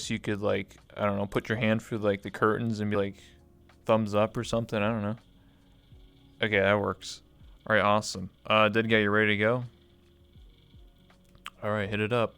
you could like, I don't know, put your hand through like the curtains and be like thumbs up or something. I don't know. Okay, that works. All right, awesome. Did get you ready to go? All right, hit it up.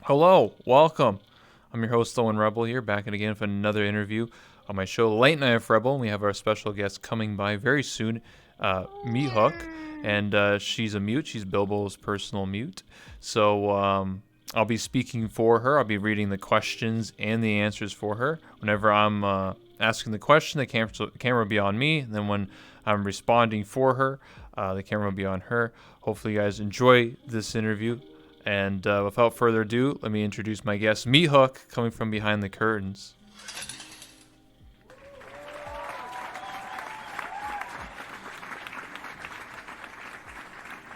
Hello, welcome. I'm your host, Owen Rebel here, back again for another interview on my show, Late Night with Rebel. We have our special guest coming by very soon, MeatyHook, and she's a mute. She's Bilbo's personal mute. So I'll be speaking for her. I'll be reading the questions and the answers for her. Whenever I'm asking the question, the camera will be on me. And then when I'm responding for her, the camera will be on her. Hopefully you guys enjoy this interview. And without further ado, let me introduce my guest, MeatyHook, coming from behind the curtains.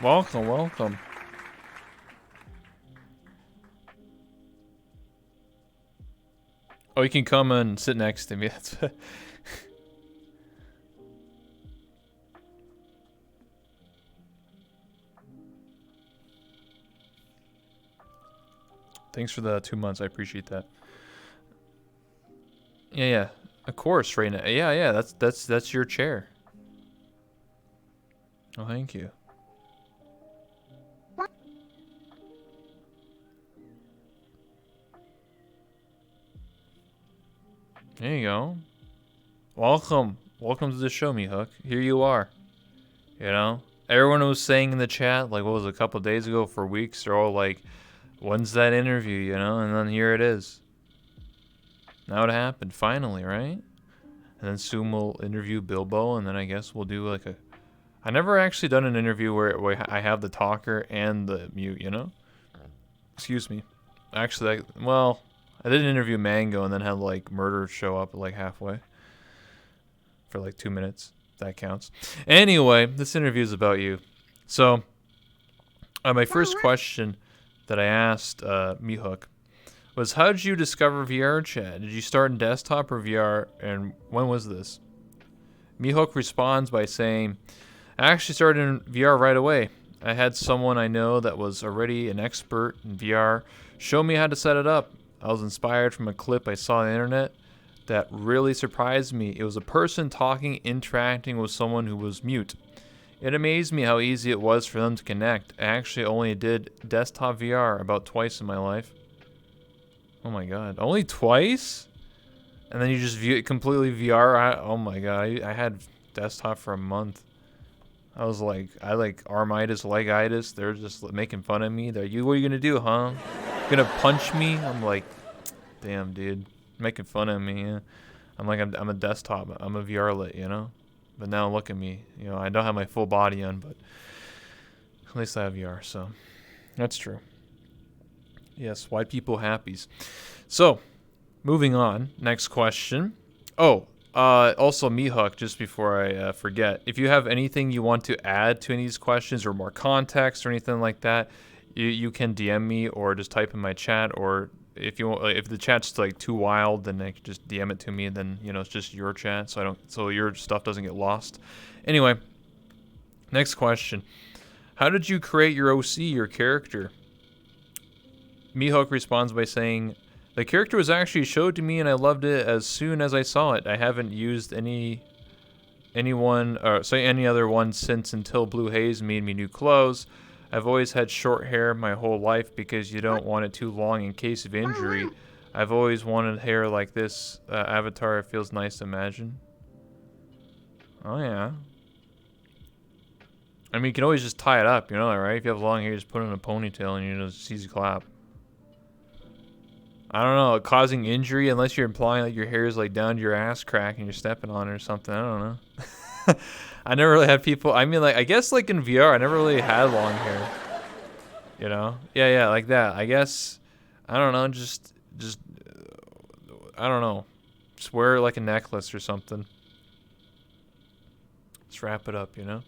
Welcome, welcome. Oh, you can come and sit next to me. That's Thanks for the 2 months. I appreciate that. Yeah. Of course, right now. Yeah. That's your chair. Oh, thank you. There you go. Welcome to the show, MeatyHook. Here you are. You know, everyone was saying in the chat, like, what was it, a couple of days ago, for weeks, they're all like, when's that interview, you know? And then here it is. Now it happened, finally, right? And then soon we'll interview Bilbo, and then I guess we'll do like a... I never actually done an interview where I have the talker and the mute, you know? Excuse me. Actually, I did an interview Mango and then had like Murder show up like halfway. For like 2 minutes. That counts. Anyway, this interview is about you. So, my first question that I asked MeatyHook was, how did you discover Vrchat? Did you start in desktop or VR, and when was this? MeatyHook responds by saying, I actually started in VR right away. I had someone I know that was already an expert in VR show me how to set it up. I was inspired from a clip I saw on the internet that really surprised me. It was a person interacting with someone who was mute. It amazed me how easy it was for them to connect. I actually only did desktop VR about twice in my life. Oh my god. Only twice? And then you just view it completely VR? Oh my god. I had desktop for a month. I was like, armitis, legitis. They're just making fun of me. What are you gonna do, huh? Gonna punch me? I'm like, damn, dude. Making fun of me, yeah. I'm a desktop. I'm a VR lit, you know? But now look at me. You know, I don't have my full body on, but at least I have VR, so that's true. Yes, white people happies. So, moving on. Next question. Oh, also MeatyHook, just before I forget, if you have anything you want to add to any of these questions or more context or anything like that, you can DM me or just type in my chat, or if you want, if the chat's like too wild, then I can just DM it to me, and then, you know, it's just your chat, so your stuff doesn't get lost. Anyway, next question. How did you create your OC, your character? MeatyHook responds by saying, the character was actually showed to me and I loved it as soon as I saw it. I haven't used any other one since until Blue Haze made me new clothes. I've always had short hair my whole life because you don't want it too long in case of injury. I've always wanted hair like this. Avatar, it feels nice to imagine. Oh yeah. I mean, you can always just tie it up, you know that, right? If you have long hair, just put it in a ponytail and you just easy clap. I don't know, causing injury unless you're implying like your hair is like down to your ass crack and you're stepping on it or something. I don't know. I never really had people. I mean, like I guess like in VR, I never really had long hair. You know? Yeah, like that. I guess. I don't know. Just I don't know. Just wear it like a necklace or something. Let's wrap it up. You know?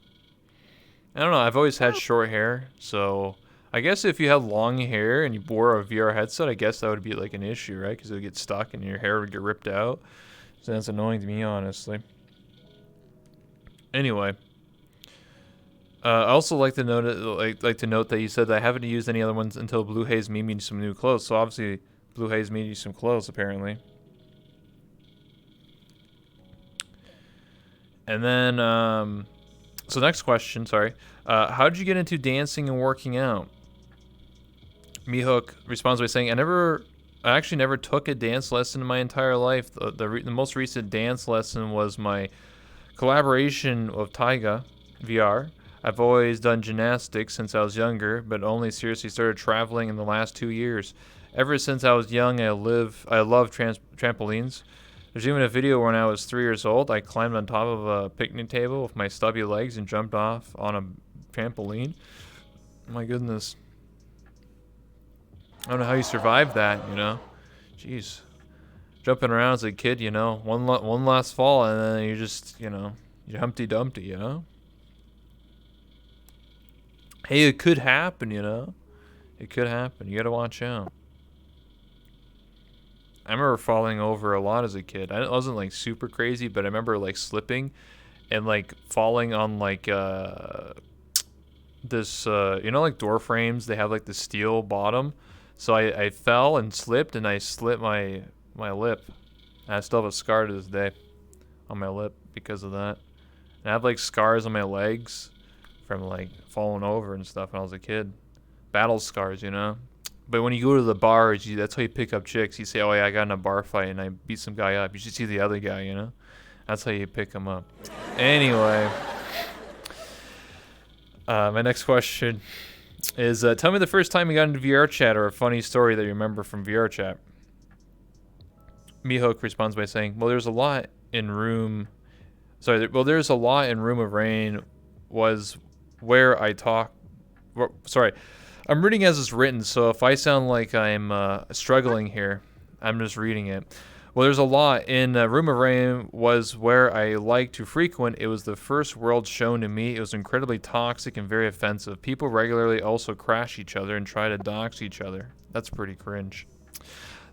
I don't know. I've always had short hair, so I guess if you had long hair and you wore a VR headset, I guess that would be like an issue, right? Because it would get stuck and your hair would get ripped out. So that's annoying to me, honestly. Anyway, I also like to note that you said that I haven't used any other ones until Blue Haze made me some new clothes. So obviously, Blue Haze made you some clothes, apparently. And then, so next question, sorry. How did you get into dancing and working out? MeatyHook responds by saying, I actually never took a dance lesson in my entire life. The most recent dance lesson was my collaboration with Taiga VR. I've always done gymnastics since I was younger, but only seriously started traveling in the last 2 years. Ever since I was young, I love trampolines. There's even a video when I was 3 years old. I climbed on top of a picnic table with my stubby legs and jumped off on a trampoline. My goodness. I don't know how you survived that, you know? Jeez. Jumping around as a kid, you know? One last fall and then you just, you know, you're Humpty Dumpty, you know? Hey, it could happen, you know? It could happen. You gotta watch out. I remember falling over a lot as a kid. I wasn't like super crazy, but I remember like slipping and like falling on like this you know, like door frames, they have like the steel bottom. So I fell and slipped and I slit my lip. And I still have a scar to this day on my lip because of that. And I have like scars on my legs from like falling over and stuff when I was a kid. Battle scars, you know? But when you go to the bars, that's how you pick up chicks. You say, oh yeah, I got in a bar fight and I beat some guy up. You should see the other guy, you know? That's how you pick him up. Anyway. My next question is, tell me the first time you got into Vrchat or a funny story that you remember from Vrchat. MeatyHook responds by saying, there's a lot in Room of Rain was where I talk. Sorry. I'm reading as it's written, so if I sound like I'm struggling here, I'm just reading it. Well, there's a lot. In Room of Rain was where I like to frequent. It was the first world shown to me. It was incredibly toxic and very offensive. People regularly also crash each other and try to dox each other. That's pretty cringe.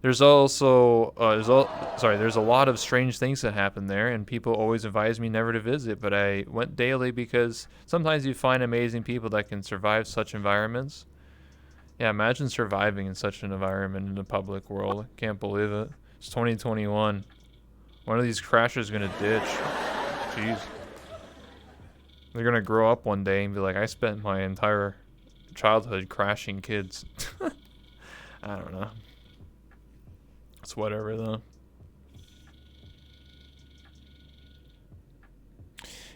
There's also, there's a lot of strange things that happen there, and people always advise me never to visit, but I went daily because sometimes you find amazing people that can survive such environments. Yeah, imagine surviving in such an environment in the public world. Can't believe it. It's 2021. One of these crashers is gonna ditch. Jeez. They're gonna grow up one day and be like, I spent my entire childhood crashing kids. I don't know. It's whatever though.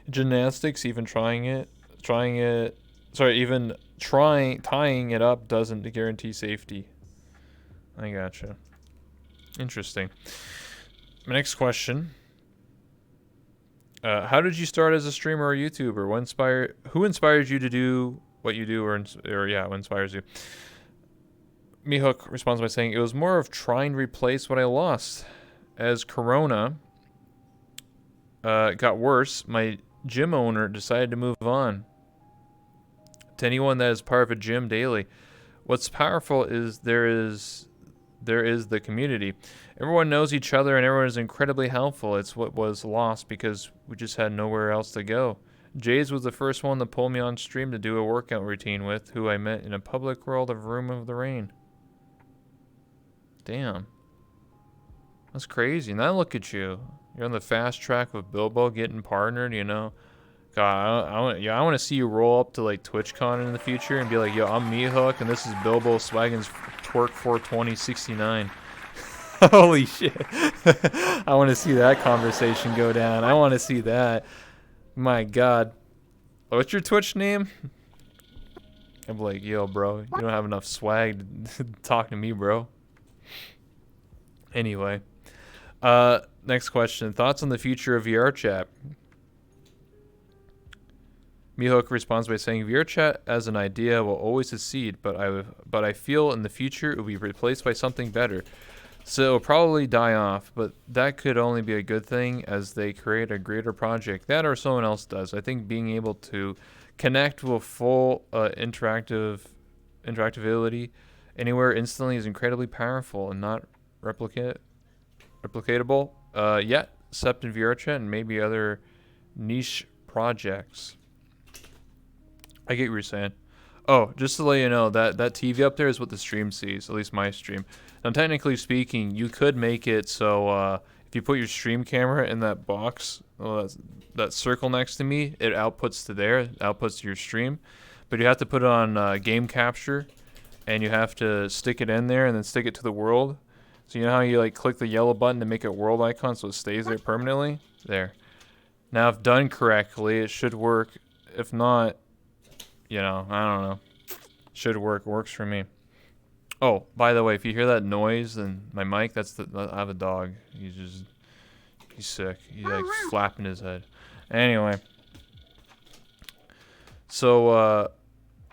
Gymnastics, even tying it up doesn't guarantee safety. I gotcha. Interesting. My next question. How did you start as a streamer or YouTuber? Who inspired you to do what you do, what inspires you? MeatyHook responds by saying, it was more of trying to replace what I lost. As Corona got worse, my gym owner decided to move on. To anyone that is part of a gym daily, what's powerful is there is the community. Everyone knows each other and everyone is incredibly helpful. It's what was lost because we just had nowhere else to go. Jays was the first one to pull me on stream to do a workout routine with, who I met in a public world of Room of the Rain. Damn. That's crazy. Now look at you. You're on the fast track with Bilbo getting partnered, you know. God, I want to see you roll up to like TwitchCon in the future and be like, yo, I'm MeatyHook and this is Bilbo Swaggin's Twerk 42069. Holy shit. I want to see that conversation go down. I want to see that. My God. what's your Twitch name? I'm like, yo, bro, you don't have enough swag to talk to me, bro. Anyway, next question. Thoughts on the future of Vrchat? MeatyHook responds by saying, Vrchat as an idea will always succeed, but I feel in the future it will be replaced by something better. So it will probably die off, but that could only be a good thing as they create a greater project. That or someone else does. I think being able to connect with full interactability anywhere instantly is incredibly powerful and not replicatable yet, except in Vrchat and maybe other niche projects. I get what you're saying. Oh, just to let you know, that TV up there is what the stream sees, at least my stream. Now, technically speaking, you could make it so if you put your stream camera in that box, that circle next to me, it outputs to there, it outputs to your stream. But you have to put it on game capture, and you have to stick it in there and then stick it to the world. So you know how you like click the yellow button to make a world icon so it stays there permanently? There. Now, if done correctly, it should work. If not, you know, I don't know. Should work. Works for me. Oh, by the way, if you hear that noise in my mic, that's I have a dog. He's sick. He's like flapping his head. Anyway. So,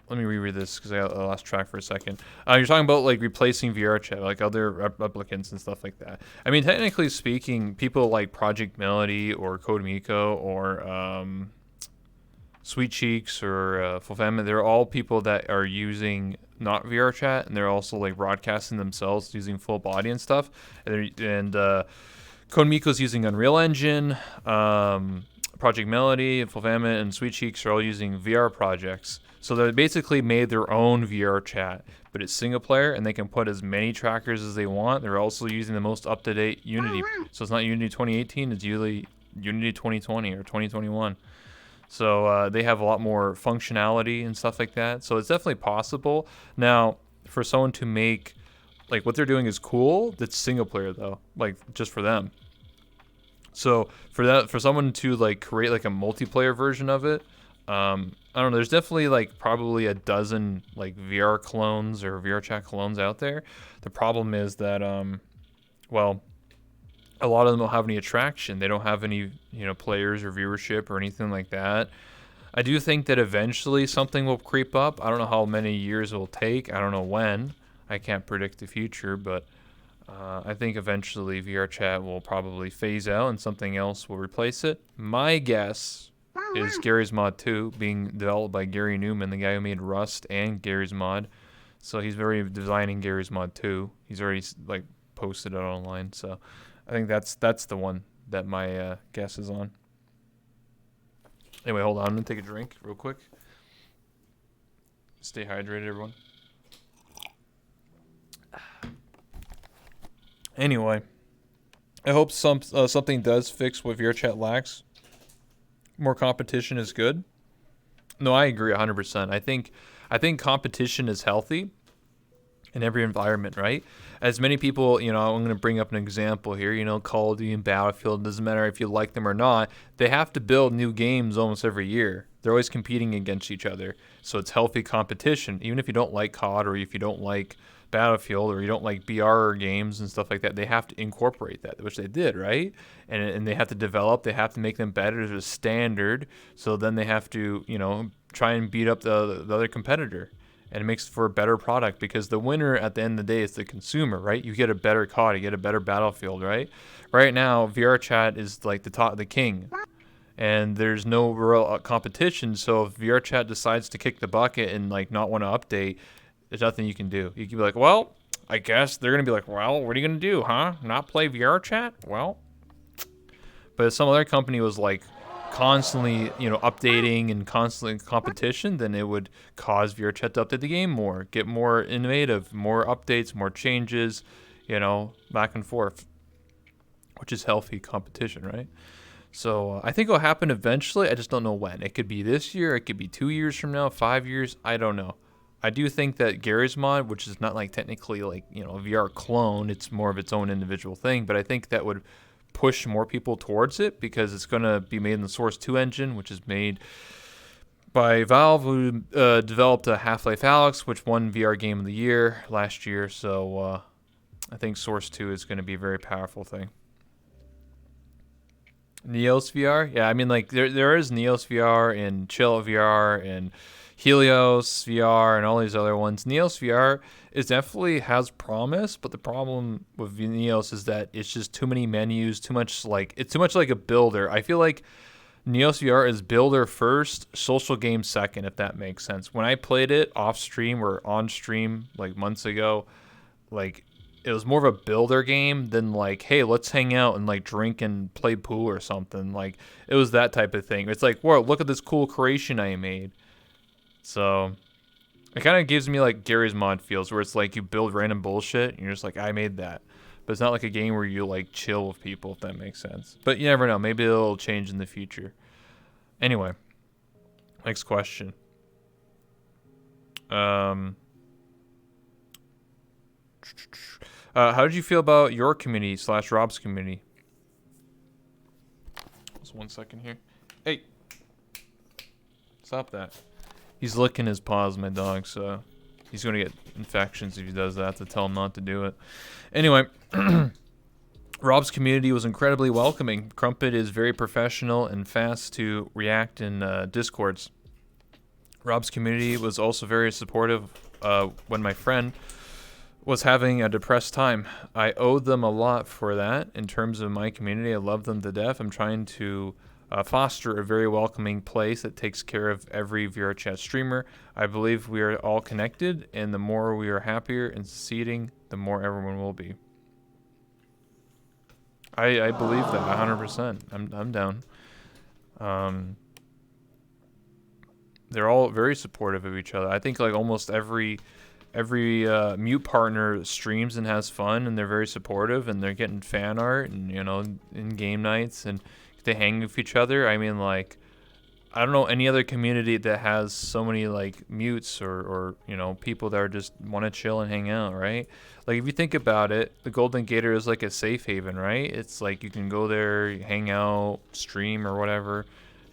let me reread this because I lost track for a second. You're talking about like replacing Vrchat, like other replicants and stuff like that. I mean, technically speaking, people like Project Melody or CodeMiko or Sweet Cheeks or Full Family, they're all people that are using not Vrchat, and they're also like broadcasting themselves using full body and stuff. And CodeMiko's using Unreal Engine, Project Melody, Full Family, and Sweet Cheeks are all using VR projects. So they basically made their own Vrchat, but it's single player, and they can put as many trackers as they want. They're also using the most up-to-date Unity. So it's not Unity 2018, it's usually Unity 2020 or 2021. So they have a lot more functionality and stuff like that. So it's definitely possible. Now, for someone to make, like what they're doing is cool. That's single player though, like just for them. So for someone to like create like a multiplayer version of it, I don't know. There's definitely like probably a dozen like VR clones or Vrchat clones out there. The problem is that, well, a lot of them don't have any attraction. They don't have any, you know, players or viewership or anything like that. I do think that eventually something will creep up. I don't know how many years it will take. I don't know when. I can't predict the future, but I think eventually Vrchat will probably phase out and something else will replace it. My guess is Garry's Mod 2, being developed by Gary Newman, the guy who made Rust and Garry's Mod. So he's very designing Garry's Mod 2. He's already like posted it online, so I think that's the one that my guess is on. Anyway, hold on. I'm going to take a drink real quick. Stay hydrated, everyone. Anyway, I hope something does fix what Vrchat lacks. More competition is good. No, I agree 100%. I think competition is healthy in every environment, right? As many people, you know, I'm going to bring up an example here, you know, Call of Duty and Battlefield, doesn't matter if you like them or not, they have to build new games almost every year. They're always competing against each other. So it's healthy competition. Even if you don't like COD or if you don't like Battlefield or you don't like BR games and stuff like that, they have to incorporate that, which they did, right? And they have to develop, they have to make them better to a standard. So then they have to, you know, try and beat up the other competitor. And it makes for a better product because the winner at the end of the day is the consumer, right? You get a better COD, you get a better Battlefield, right? Right now, Vrchat is like the king, and there's no real competition. So if Vrchat decides to kick the bucket and like not want to update, there's nothing you can do. You can be like, well, I guess they're gonna be like, well, what are you gonna do, huh? Not play Vrchat? Well, but if some other company was like constantly, you know, updating and constantly in competition, then it would cause Vrchat to update the game more, get more innovative, more updates, more changes, you know, back and forth, which is healthy competition, right? So I think it'll happen eventually. I just don't know when. It could be this year, it could be 2 years from now, 5 years, I don't know. I do think that Garry's Mod, which is not like technically like, you know, a VR clone, it's more of its own individual thing, but I think that would push more people towards it because it's going to be made in the Source 2 engine, which is made by Valve, who developed a Half-Life Alyx, which won VR Game of the Year last year. So I think Source 2 is going to be a very powerful thing. Neos VR? Yeah, I mean, like, there is Neos VR and Chill VR and Helios VR and all these other ones. Neos VR is definitely has promise, but the problem with Neos is that it's just too many menus, it's too much like a builder. I feel like Neos VR is builder first, social game second, if that makes sense. When I played it off stream or on stream like months ago, like it was more of a builder game than like, hey, let's hang out and like drink and play pool or something. Like it was that type of thing. It's like, whoa, look at this cool creation I made. So it kind of gives me like Gary's Mod feels, where it's like you build random bullshit and you're just like, I made that. But it's not like a game where you like chill with people, if that makes sense. But you never know. Maybe it'll change in the future. Anyway, next question. How did you feel about your community / Rob's community? Just 1 second here. Hey, stop that. He's licking his paws, my dog, so he's going to get infections if he does that. To tell him not to do it. Anyway, Rob's community was incredibly welcoming. Crumpet is very professional and fast to react in Discords. Rob's community was also very supportive when my friend was having a depressed time. I owed them a lot for that. In terms of my community, I love them to death. I'm trying to foster a very welcoming place that takes care of every Vrchat streamer. I believe we are all connected, and the more we are happier and succeeding, the more everyone will be. I believe that 100%. I'm down. They're all very supportive of each other. I think like almost every mute partner streams and has fun, and they're very supportive, and they're getting fan art and, you know, in game nights, and they hang with each other. I mean, like, I don't know any other community that has so many like mutes or you know, people that are just want to chill and hang out, right? Like if you think about it, the Golden Gator is like a safe haven, right? It's like you can go there, hang out, stream or whatever,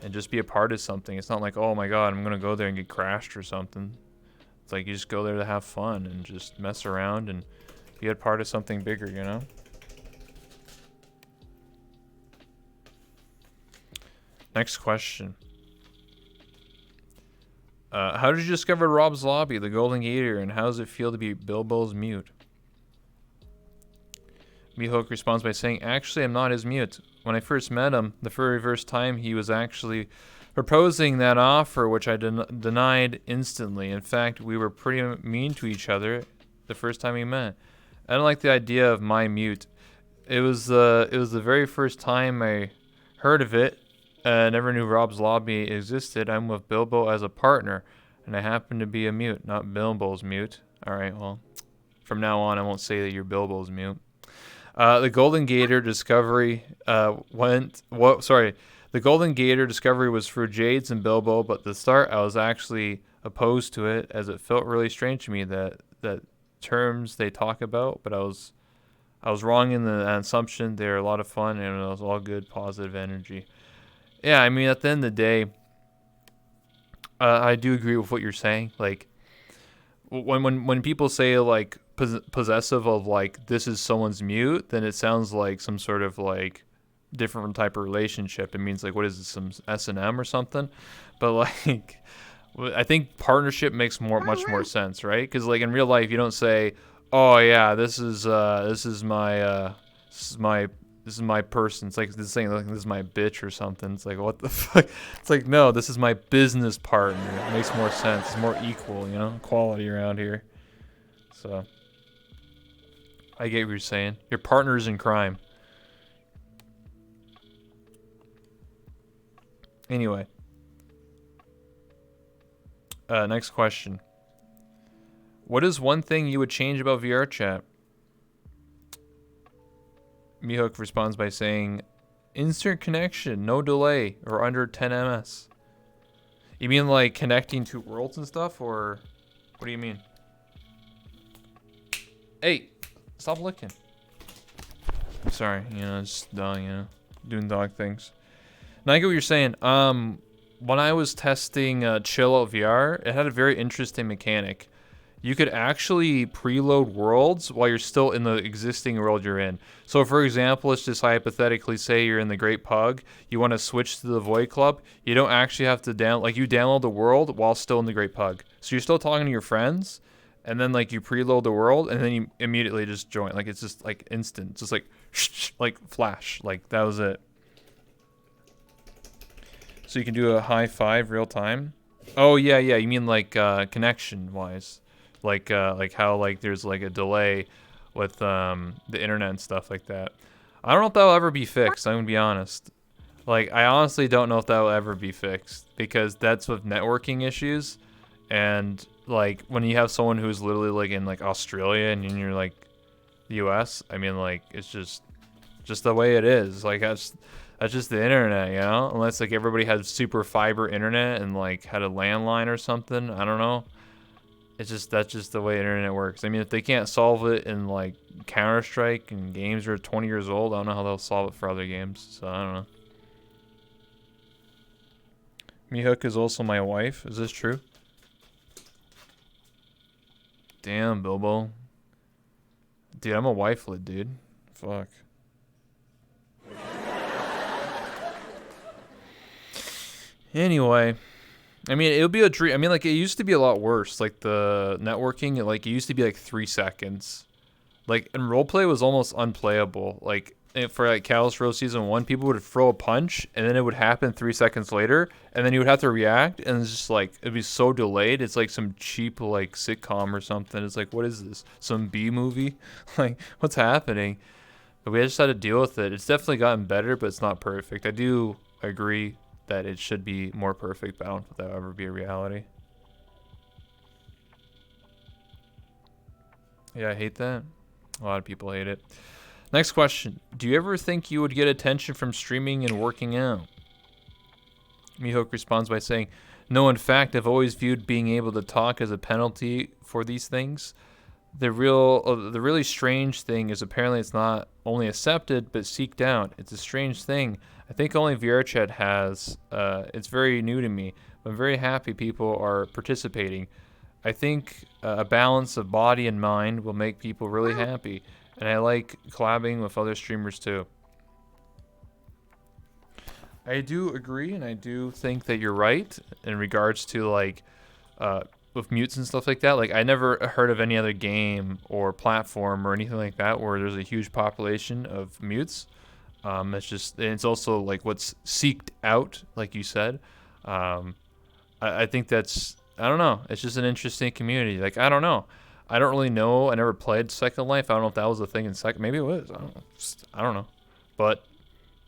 and just be a part of something. It's not like, oh my god, I'm gonna go there and get crashed or something. It's like you just go there to have fun and just mess around and be a part of something bigger, you know? Next question. How did you discover Rob's Lobby, the Golden Gator, and how does it feel to be Bilbo's mute? MeatyHook responds by saying, actually, I'm not his mute. When I first met him, the very first time, he was actually proposing that offer, which I denied instantly. In fact, we were pretty mean to each other the first time we met. I don't like the idea of my mute. It was the very first time I heard of it. I never knew Rob's Lobby existed. I'm with Bilbo as a partner, and I happen to be a mute, not Bilbo's mute. Alright, well, from now on, I won't say that you're Bilbo's mute. The Golden Gator discovery the Golden Gator discovery was through Jades and Bilbo, but at the start I was actually opposed to it, as it felt really strange to me that terms they talk about, but I was wrong in the assumption. They're a lot of fun, and it was all good, positive energy. Yeah, I mean, at the end of the day, I do agree with what you're saying. Like, when people say, like, possessive of, like, this is someone's mute, then it sounds like some sort of, like, different type of relationship. It means, like, what is it, some S&M or something? But, like, I think partnership makes much more sense, right? Because, like, in real life, you don't say, oh, yeah, this is my person. It's like this saying, like, this is my bitch or something. It's like, what the fuck? It's like, no, this is my business partner. It makes more sense. It's more equal, you know, equality around here. So I get what you're saying. Your partners in crime. Anyway, next question. What is one thing you would change about Vrchat? MeatyHook responds by saying, instant connection, no delay, or under 10 ms. You mean like connecting to worlds and stuff, or what do you mean? Hey, stop licking. Sorry, you know, just dog, you know, doing dog things. Now I get what you're saying. when I was testing Chill Out VR, it had a very interesting mechanic. You could actually preload worlds while you're still in the existing world you're in. So, for example, let's just hypothetically say you're in the Great Pug. You want to switch to the Void Club. You don't actually have to you download the world while still in the Great Pug. So you're still talking to your friends, and then like you preload the world, and then you immediately just join. Like it's just like instant, just like flash. Like that was it. So you can do a high five real time. Oh yeah, yeah. You mean like connection wise, like how like there's like a delay with the internet and stuff like that. I don't know if that'll ever be fixed. I'm gonna be honest. Like I honestly don't know if that will ever be fixed because that's with networking issues, and like when you have someone who's literally like in like Australia and you're like the U.S. I mean like it's just the way it is. Like that's just the internet, you know? Unless like everybody had super fiber internet and like had a landline or something. I don't know. That's just the way internet works. I mean, if they can't solve it in like Counter-Strike and games that are 20 years old, I don't know how they'll solve it for other games. So I don't know. MeatyHook is also my wife. Is this true? Damn, Bilbo. Dude, I'm a wifelet, dude. Fuck. Anyway, I mean, it would be a dream. I mean, like, it used to be a lot worse. Like, the networking, like, it used to be, like, 3 seconds. Like, and roleplay was almost unplayable. Like, for, like, Kalos Row Season 1, people would throw a punch, and then it would happen 3 seconds later, and then you would have to react, and it's just, like, it'd be so delayed. It's, like, some cheap, like, sitcom or something. It's like, what is this? Some B-movie? Like, what's happening? But we just had to deal with it. It's definitely gotten better, but it's not perfect. I do agree that it should be more perfect, but I don't think that will ever be a reality. Yeah, I hate that. A lot of people hate it. Next question. Do you ever think you would get attention from streaming and working out? MeatyHook responds by saying, no, in fact, I've always viewed being able to talk as a penalty for these things. The really strange thing is apparently it's not only accepted, but seeked out. It's a strange thing. I think only Vrchat has. It's very new to me. I'm very happy people are participating. I think a balance of body and mind will make people really happy. And I like collabing with other streamers too. I do agree, and I do think that you're right in regards to like with mutes and stuff like that. Like I never heard of any other game or platform or anything like that where there's a huge population of mutes. It's also like what's seeked out, like you said. I think that's, I don't know. It's just an interesting community. Like, I don't know. I don't really know. I never played Second Life. I don't know if that was a thing in Second. Maybe it was. I don't know. But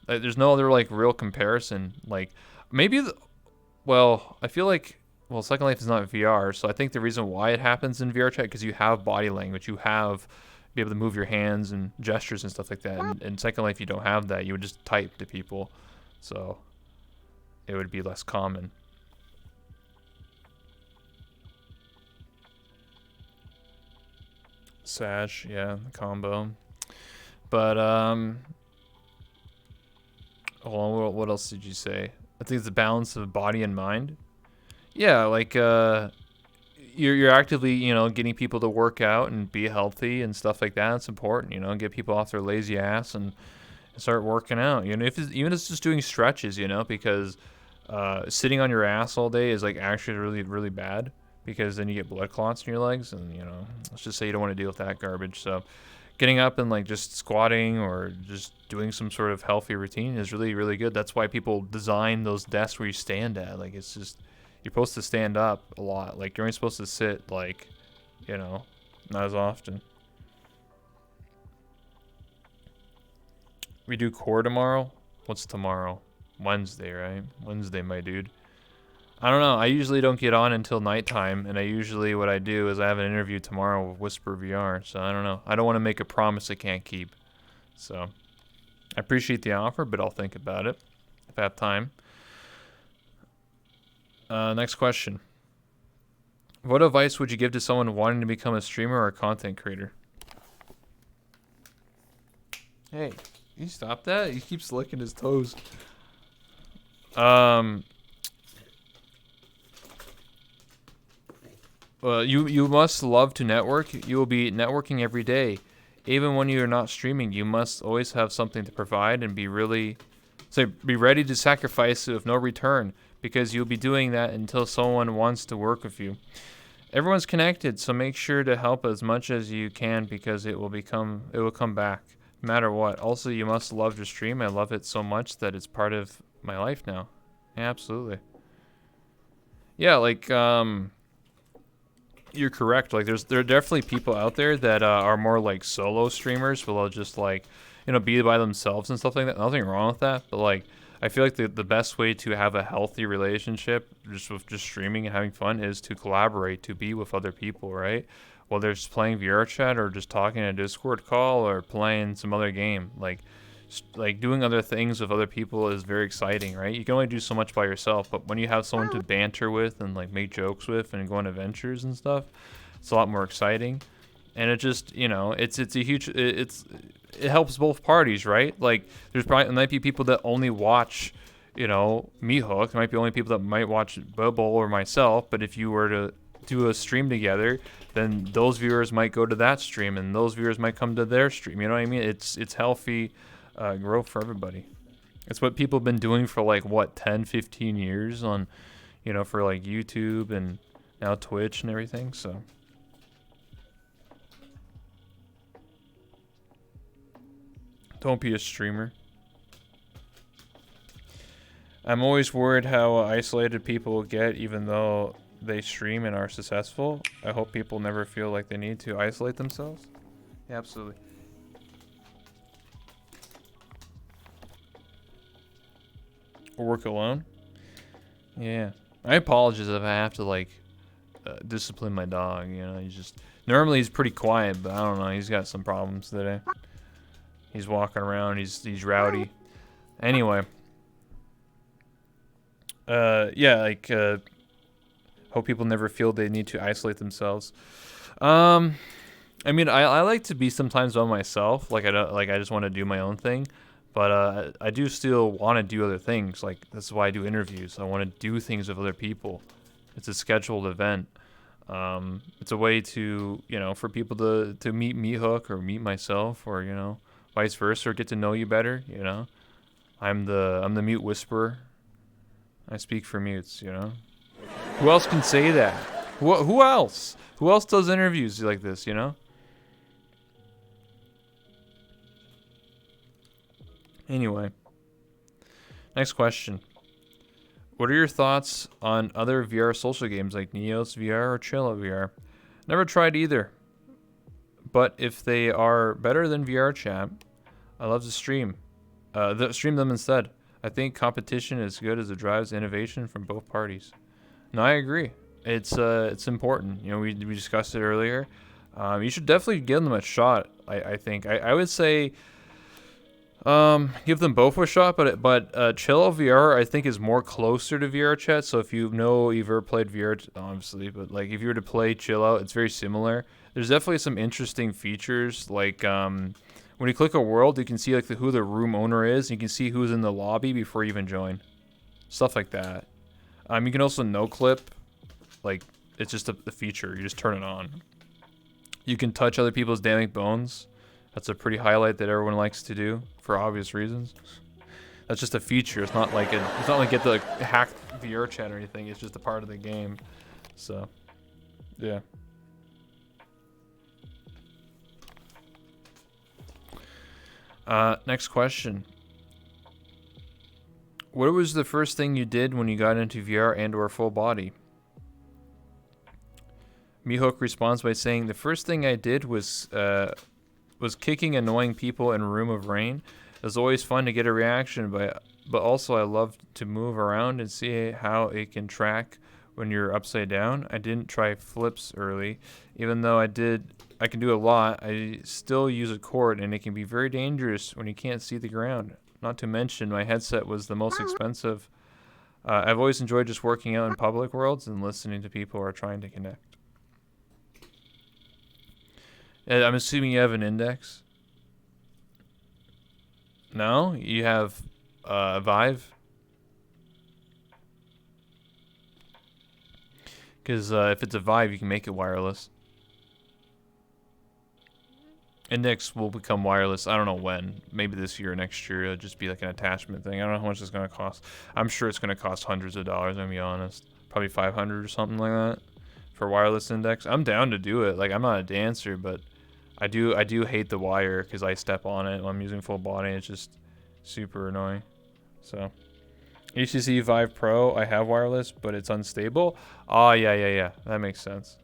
there's no other like real comparison. Like maybe, I feel like, Second Life is not VR, so I think the reason why it happens in VRChat because you have body language, you have be able to move your hands and gestures and stuff like that. And in Second Life, you don't have that. You would just type to people, so it would be less common. Sash, yeah, the combo. But hold on, what else did you say? I think it's a balance of body and mind. Yeah, like you're actively, getting people to work out and be healthy and stuff like that. It's important, get people off their lazy ass and start working out. Even if it's just doing stretches, because sitting on your ass all day is like actually really, really bad because then you get blood clots in your legs and, let's just say you don't want to deal with that garbage. So getting up and like just squatting or just doing some sort of healthy routine is really, really good. That's why people design those desks where you stand at. Like it's just, you're supposed to stand up a lot. Like you're only supposed to sit like, not as often. We do core tomorrow? What's tomorrow? Wednesday, right? Wednesday, my dude. I don't know. I usually don't get on until nighttime, and what I do is I have an interview tomorrow with Whisper VR, so I don't know. I don't want to make a promise I can't keep. So I appreciate the offer, but I'll think about it if I have time. Next question. What advice would you give to someone wanting to become a streamer or a content creator? Hey, you stop that? He keeps licking his toes. You must love to network. You will be networking every day. Even when you are not streaming, you must always have something to provide and be ready to sacrifice with no return, because you'll be doing that until someone wants to work with you. Everyone's connected, so make sure to help as much as you can, because it will come back no matter what. Also, you must love to stream. I love it so much that it's part of my life now. Yeah, absolutely. Yeah, like you're correct. Like there are definitely people out there that are more like solo streamers, but they'll just like, be by themselves and stuff like that. Nothing wrong with that, but like I feel like the best way to have a healthy relationship just streaming and having fun is to collaborate, to be with other people, right? Whether it's playing Vrchat or just talking in a Discord call or playing some other game, like doing other things with other people is very exciting, right? You can only do so much by yourself, but when you have someone to banter with and like make jokes with and go on adventures and stuff, it's a lot more exciting. And it just, it helps both parties, right? Like there might be people that only watch, MeatyHook. There might be only people that might watch Bobo or myself, but if you were to do a stream together, then those viewers might go to that stream and those viewers might come to their stream. You know what I mean? It's healthy growth for everybody. It's what people have been doing for like 10, 15 years on, for like YouTube and now Twitch and everything. So don't be a streamer. I'm always worried how isolated people will get even though they stream and are successful. I hope people never feel like they need to isolate themselves. Yeah, absolutely. Or work alone. Yeah. I apologize if I have to like discipline my dog. Normally he's pretty quiet, but I don't know. He's got some problems today. He's walking around. He's rowdy. Anyway. Hope people never feel they need to isolate themselves. I like to be sometimes by myself. I just want to do my own thing. But I do still want to do other things. Like, that's why I do interviews. I want to do things with other people. It's a scheduled event. It's a way to, for people to meet MeatyHook or meet myself or, vice versa, or get to know you better, I'm the mute whisperer. I speak for mutes, Who else can say that? Who else? Who else does interviews like this, Anyway, next question. What are your thoughts on other VR social games like Neos VR or Chill VR? Never tried either, but if they are better than Vrchat, I love to stream them instead. I think competition is good as it drives innovation from both parties. No, I agree. It's important. We discussed it earlier. You should definitely give them a shot. I think I would say. Give them both a shot, but Chill VR I think is more closer to Vrchat. So if you've ever played VR, obviously, but like if you were to play Chill Out, it's very similar. There's definitely some interesting features, like when you click a world, you can see like who the room owner is. You can see who's in the lobby before you even join, stuff like that. You can also no clip, like it's just a feature. You just turn it on. You can touch other people's dynamic bones. That's a pretty highlight that everyone likes to do for obvious reasons. That's just a feature. It's not like you get to hack Vrchat or anything. It's just a part of the game. So, yeah. Next question. What was the first thing you did when you got into VR and/or full body? MeatyHook responds by saying, "The first thing I did was kicking annoying people in a room of rain. It was always fun to get a reaction, but also I loved to move around and see how it can track when you're upside down. I didn't try flips early, even though I can do a lot. I still use a cord, and it can be very dangerous when you can't see the ground. Not to mention, my headset was the most expensive. I've always enjoyed just working out in public worlds and listening to people who are trying to connect." I'm assuming you have an index. No? You have Vive? Because if it's a Vive, you can make it wireless. Index will become wireless. I don't know when. Maybe this year or next year. It'll just be like an attachment thing. I don't know how much it's going to cost. I'm sure it's going to cost hundreds of dollars, I'm going to be honest. Probably 500 or something like that for wireless index. I'm down to do it. Like, I'm not a dancer, but I do hate the wire because I step on it when I'm using full body. It's just super annoying. So, HTC Vive Pro, I have wireless, but it's unstable. Oh, yeah. That makes sense.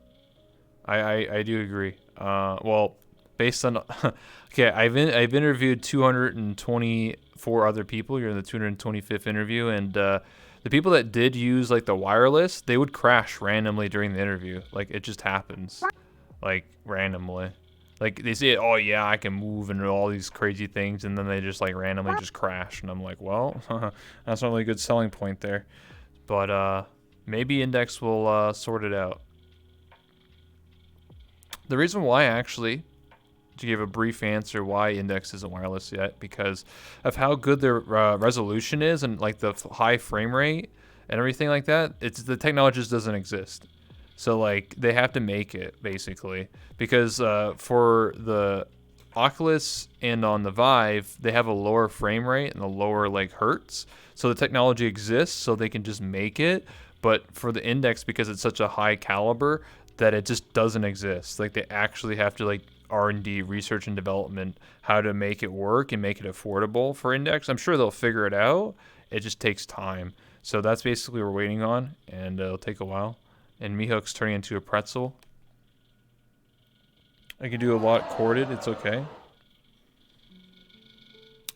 I do agree. Well, based on okay, I've interviewed 224 other people. You're in the 225th interview, and the people that did use like the wireless, they would crash randomly during the interview. Like it just happens, like randomly. Like they say, oh yeah, I can move and all these crazy things, and then they just like randomly just crash, and I'm like, well, that's not really a good selling point there. But maybe Index will sort it out. The reason why actually, to give a brief answer why Index isn't wireless yet, because of how good their resolution is and like the high frame rate and everything like that. It's the technology just doesn't exist. So like they have to make it basically, because for the Oculus and on the Vive, they have a lower frame rate and a lower like hertz. So the technology exists, so they can just make it. But for the Index, because it's such a high caliber, that it just doesn't exist. Like they actually have to like R&D, research and development, how to make it work and make it affordable for Index. I'm sure they'll figure it out. It just takes time. So that's basically what we're waiting on, and it'll take a while. And MeatyHook's turning into a pretzel. I can do a lot corded. It's okay.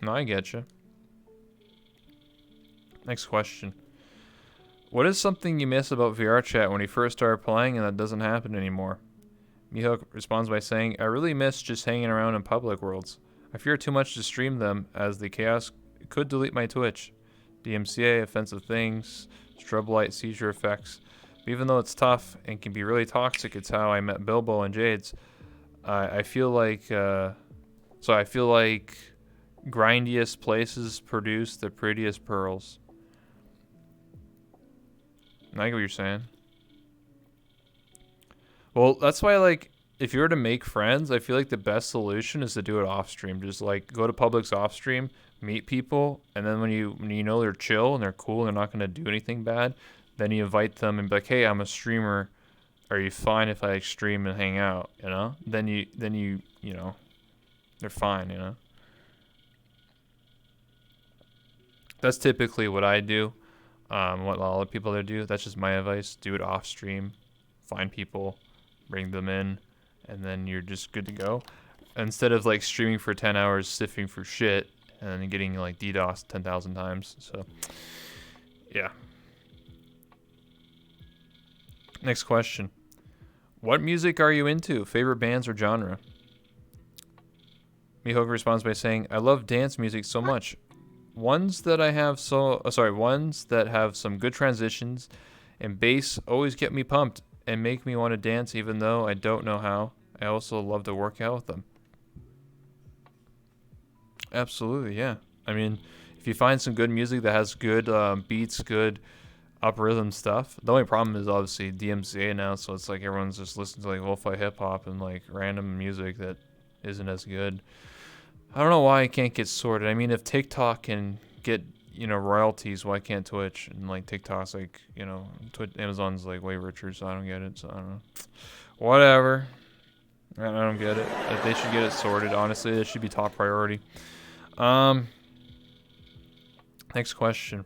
No, I get you. Next question. What is something you miss about Vrchat when you first started playing and that doesn't happen anymore? MeatyHook responds by saying, I really miss just hanging around in public worlds. I fear too much to stream them, as the chaos could delete my Twitch. DMCA, offensive things, strobe light, seizure effects. But even though it's tough and can be really toxic, it's how I met Bilbo and Jades. I feel like grindiest places produce the prettiest pearls. I get what you're saying. Well, that's why, like, if you were to make friends, I feel like the best solution is to do it off stream. Just like go to Public's off stream, meet people, and then when you know they're chill and they're cool and they're not gonna do anything bad, then you invite them and be like, hey, I'm a streamer. Are you fine if I like, stream and hang out? You know? Then you know, they're fine. You know. That's typically what I do. What a lot of people there do. That's just my advice. Do it off stream. Find people, bring them in, and then you're just good to go. Instead of like streaming for 10 hours, sifting for shit, and then getting like DDoS 10,000 times. So, yeah. Next question. What music are you into? Favorite bands or genre? MeatyHook responds by saying, I love dance music so much. Ones that have some good transitions and bass always get me pumped and make me want to dance even though I don't know how. I also love to work out with them. Absolutely, yeah. I mean, if you find some good music that has good beats, good up rhythm stuff. The only problem is obviously DMCA now, so it's like everyone's just listening to like lo-fi hip hop and like random music that isn't as good. I don't know why it can't get sorted. I mean, if TikTok can get, you know, royalties, why can't Twitch? And like TikTok's like, you know, Amazon's like way richer, so I don't get it. So I don't know. Whatever. I don't get it. They should get it sorted. Honestly, it should be top priority. Next question,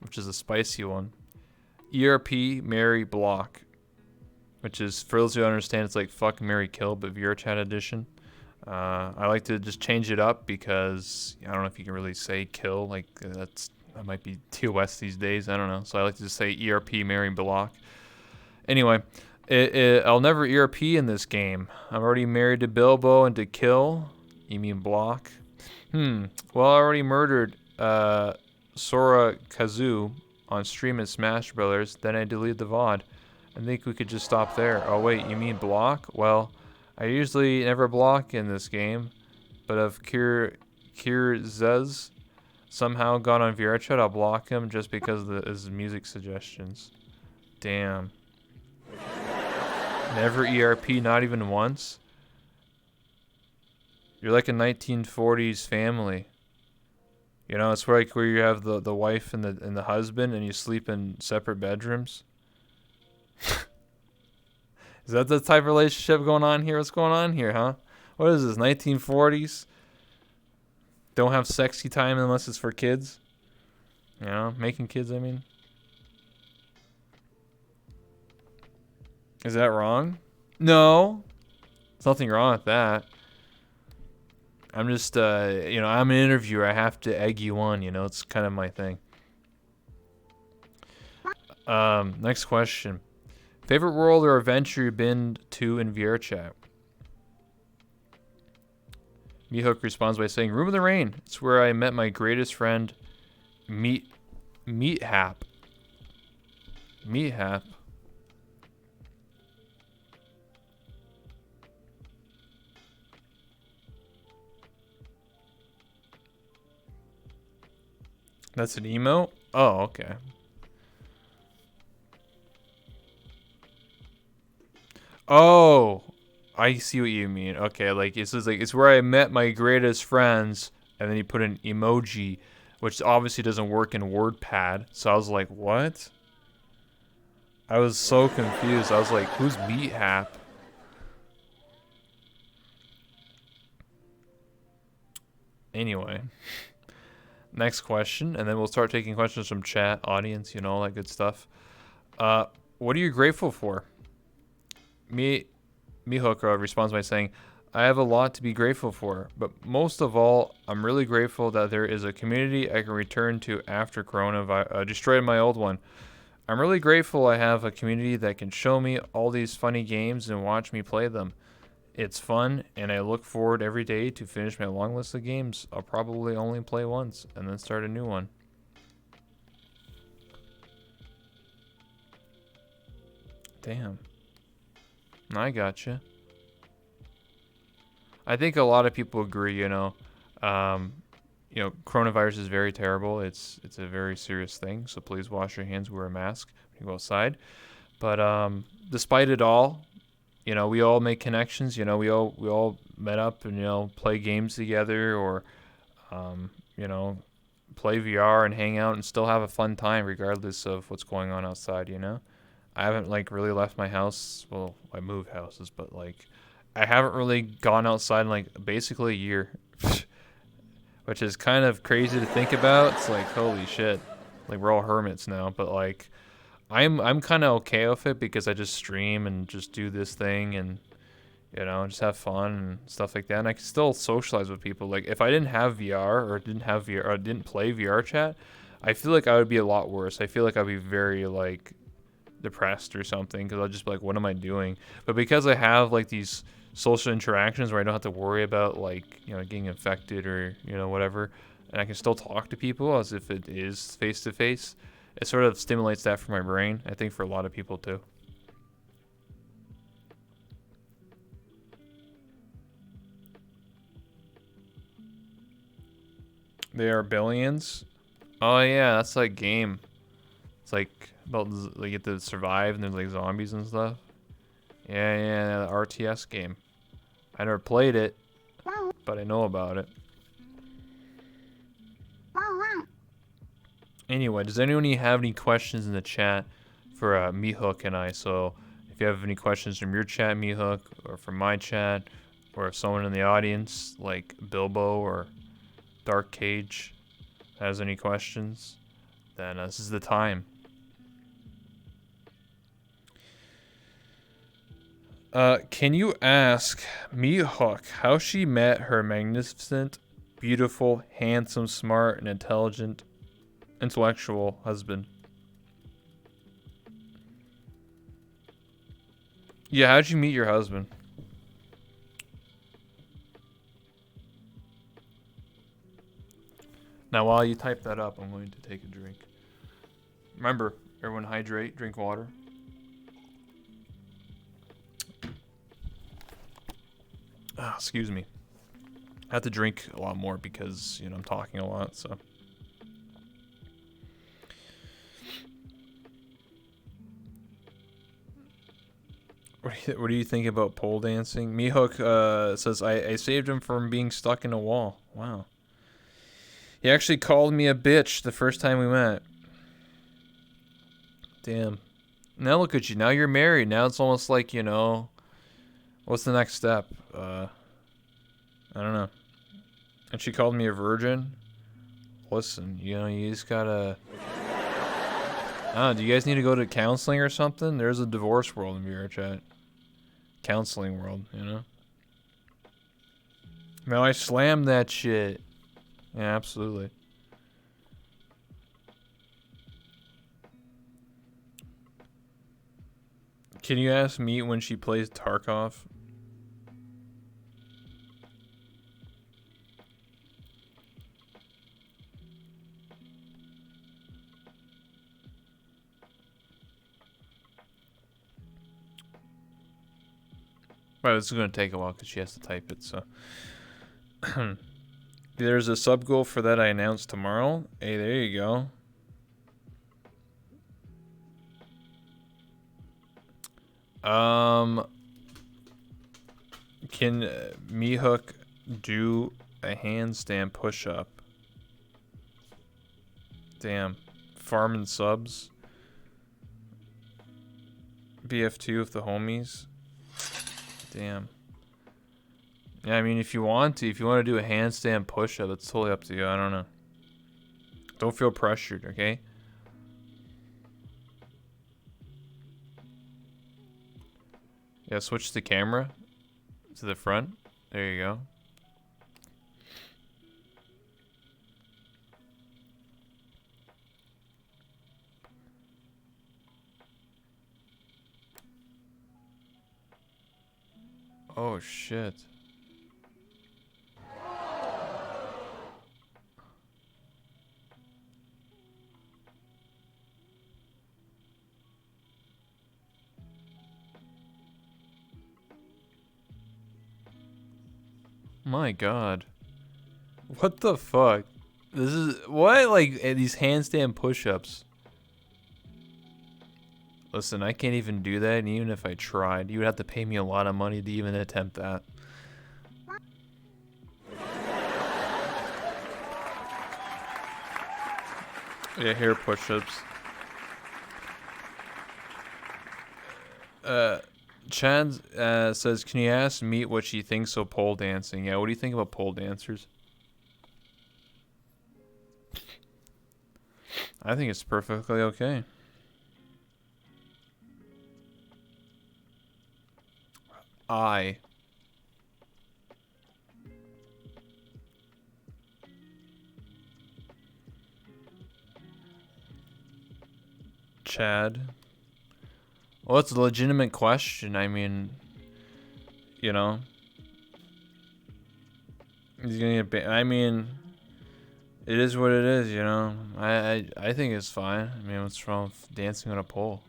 which is a spicy one. ERP Marry Block, which is, for those who don't understand, it's like fuck, marry, kill, but Vrchat edition. I like to just change it up because I don't know if you can really say kill, like that might be TOS these days. I don't know. So I like to just say ERP Marry Block. Anyway, I'll never ERP in this game. I'm already married to Bilbo and to kill. You mean block? Well, I already murdered Sora Kazoo on stream at Smash Brothers. Then I deleted the VOD. I think we could just stop there. Oh wait, you mean block? Well, I usually never block in this game, but if Kirzez somehow got on Vrchat, I'll block him just because of his music suggestions. Damn. Never ERP, not even once. You're like a 1940s family. You know, it's where, like, where you have the wife and the husband, and you sleep in separate bedrooms. Is that the type of relationship going on here? What's going on here, huh? What is this, 1940s? Don't have sexy time unless it's for kids? You know, making kids, I mean. Is that wrong? No. There's nothing wrong with that. I'm just, you know, I'm an interviewer. I have to egg you on, you know. It's kind of my thing. Next question. Favorite world or adventure you've been to in Vrchat? MeatyHook responds by saying, Room in the Rain. It's where I met my greatest friend, MeatyHook. MeatyHook. That's an emote? Oh, okay. Oh, I see what you mean. Okay, like it's just like it's where I met my greatest friends, and then you put an emoji, which obviously doesn't work in WordPad. So I was like, what? I was so confused. I was like, who's MeatyHook? Anyway, next question, and then we'll start taking questions from chat, audience, you know, all that good stuff. What are you grateful for? MeatyHook responds by saying, I have a lot to be grateful for, but most of all, I'm really grateful that there is a community I can return to after Corona destroyed my old one. I'm really grateful I have a community that can show me all these funny games and watch me play them. It's fun, and I look forward every day to finish my long list of games I'll probably only play once, and then start a new one. Damn. I gotcha. I think a lot of people agree, you know. Coronavirus is very terrible. It's a very serious thing, so please wash your hands, wear a mask when you go outside. But despite it all, you know, we all make connections. You know, we all met up and, you know, play games together, or you know, play VR and hang out and still have a fun time regardless of what's going on outside. You know, I haven't like really left my house. Well, I moved houses, but like I haven't really gone outside in like basically a year, which is kind of crazy to think about. It's like holy shit, like we're all hermits now. But like I'm kind of okay with it because I just stream and just do this thing and, you know, just have fun and stuff like that. And I can still socialize with people. Like if I didn't have VR or didn't have VR or didn't play Vrchat, I feel like I would be a lot worse. I feel like I'd be very like depressed or something because I'll just be like, what am I doing? But because I have like these social interactions where I don't have to worry about like, you know, getting infected or, you know, whatever, and I can still talk to people as if it is face to face, it sort of stimulates that for my brain. I think for a lot of people too. They are billions. Oh yeah, that's like game. It's like about like you get to survive and there's like zombies and stuff. Yeah, the RTS game. I never played it, but I know about it. Anyway, does anyone have any questions in the chat for MeatyHook and I? So if you have any questions from your chat, MeatyHook, or from my chat, or if someone in the audience like Bilbo or Dark Cage has any questions, then this is the time. Can you ask MeatyHook how she met her magnificent, beautiful, handsome, smart, and intellectual husband? Yeah, how'd you meet your husband? Now, while you type that up, I'm going to take a drink. Remember, everyone hydrate, drink water. Excuse me. I have to drink a lot more because, you know, I'm talking a lot, so. What do you think about pole dancing? MeatyHook says, I saved him from being stuck in a wall. Wow. He actually called me a bitch the first time we met. Damn. Now look at you. Now you're married. Now it's almost like, you know, what's the next step? I don't know. And she called me a virgin. Listen, you know, you just gotta... do you guys need to go to counseling or something? There's a divorce world in Vrchat. Counseling world, you know? No, I slammed that shit. Yeah, absolutely. Can you ask Meat when she plays Tarkov? Well, this is going to take a while because she has to type it, so. There's a sub goal for that I announced tomorrow. Hey, there you go. Can MeatyHook do a handstand push-up? Damn. Farming subs. BF2 with the homies. Damn. Yeah, I mean, if you want to do a handstand push-up, that's totally up to you. I don't know. Don't feel pressured, okay? Yeah, switch the camera to the front. There you go. Oh, shit. My God. What the fuck? This is... What? Like, these handstand push-ups. Listen, I can't even do that, and even if I tried, you would have to pay me a lot of money to even attempt that. Yeah, hair push-ups. Chad says, can you ask Meat what she thinks of pole dancing? Yeah, what do you think about pole dancers? I think it's perfectly okay. Chad. Well, it's a legitimate question. I mean, you know, he's gonna get I mean, it is what it is, you know. I think it's fine. I mean, what's wrong with dancing on a pole?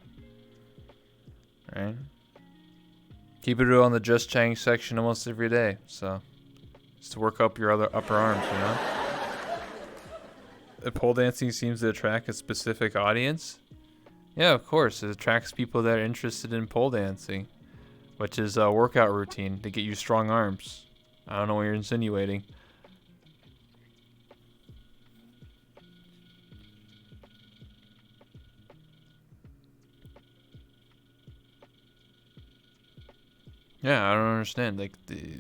Right? Keep it on the Just Chatting section almost every day, so just to work up your other upper arms, you know. The pole dancing seems to attract a specific audience. Yeah, of course. It attracts people that are interested in pole dancing, which is a workout routine to get you strong arms. I don't know what you're insinuating. Yeah, I don't understand. Like,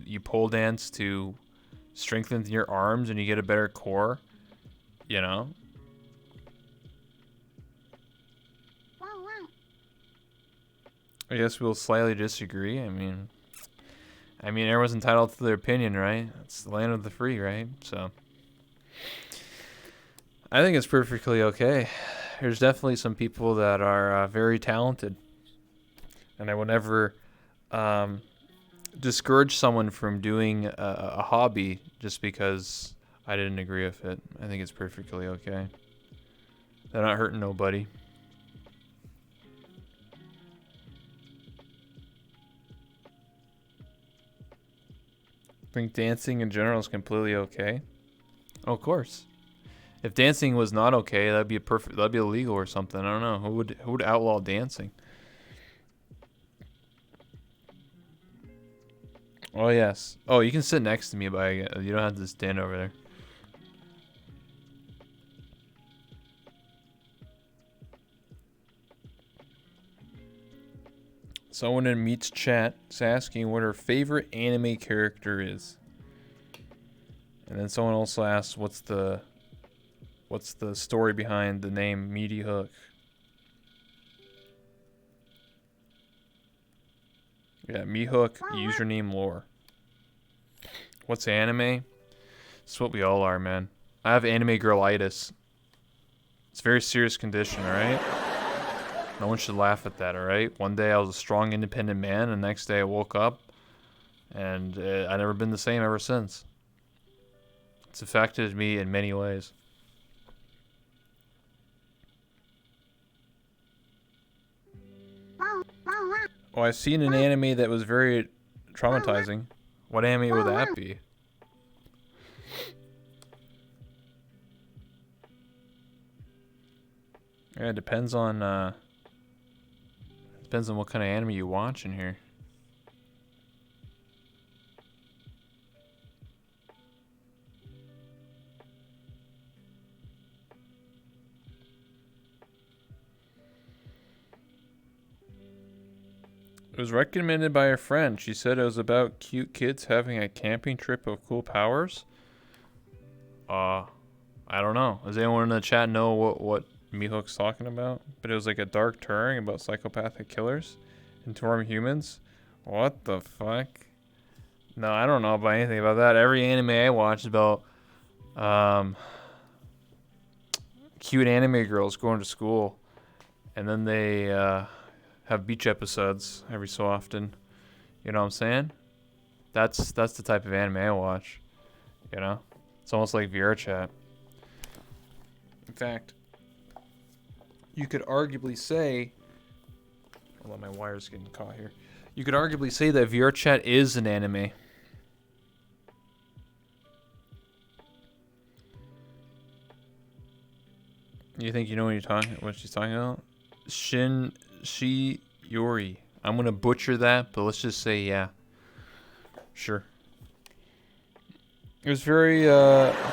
you pole dance to strengthen your arms and you get a better core, you know? I guess we'll slightly disagree. I mean, everyone's entitled to their opinion, right? It's the land of the free, right? So, I think it's perfectly okay. There's definitely some people that are very talented, and I would never discourage someone from doing a hobby just because I didn't agree with it. I think it's perfectly okay. They're not hurting nobody. I think dancing in general is completely okay. Oh, of course. If dancing was not okay, that'd be illegal or something. I don't know. Who would outlaw dancing? Oh, yes. Oh, you can sit next to me, but you don't have to stand over there. Someone in Meat's chat is asking what her favorite anime character is. And then someone also asks what's the story behind the name MeatyHook. Yeah, MeatyHook, username lore. What's anime? It's what we all are, man. I have anime girlitis. It's a very serious condition, alright? No one should laugh at that, alright? One day I was a strong, independent man, and the next day I woke up, and I've never been the same ever since. It's affected me in many ways. Oh, I've seen an anime that was very traumatizing. What anime would that be? Yeah, it depends on what kind of anime you watch in here. It was recommended by a friend. She said it was about cute kids having a camping trip of cool powers. I don't know. Does anyone in the chat know what MeatyHook's talking about? But it was like a dark turn about psychopathic killers and torn humans. What the fuck? No, I don't know about anything about that. Every anime I watch is about cute anime girls going to school, and then they have beach episodes every so often. You know what I'm saying? That's the type of anime I watch. You know, it's almost like Vrchat. In fact, you could arguably say, hold on, my wire's getting caught here. You could arguably say that Vrchat is an anime. You think you know what she's talking about? Shiori. I'm gonna butcher that, but let's just say yeah. Sure. It was very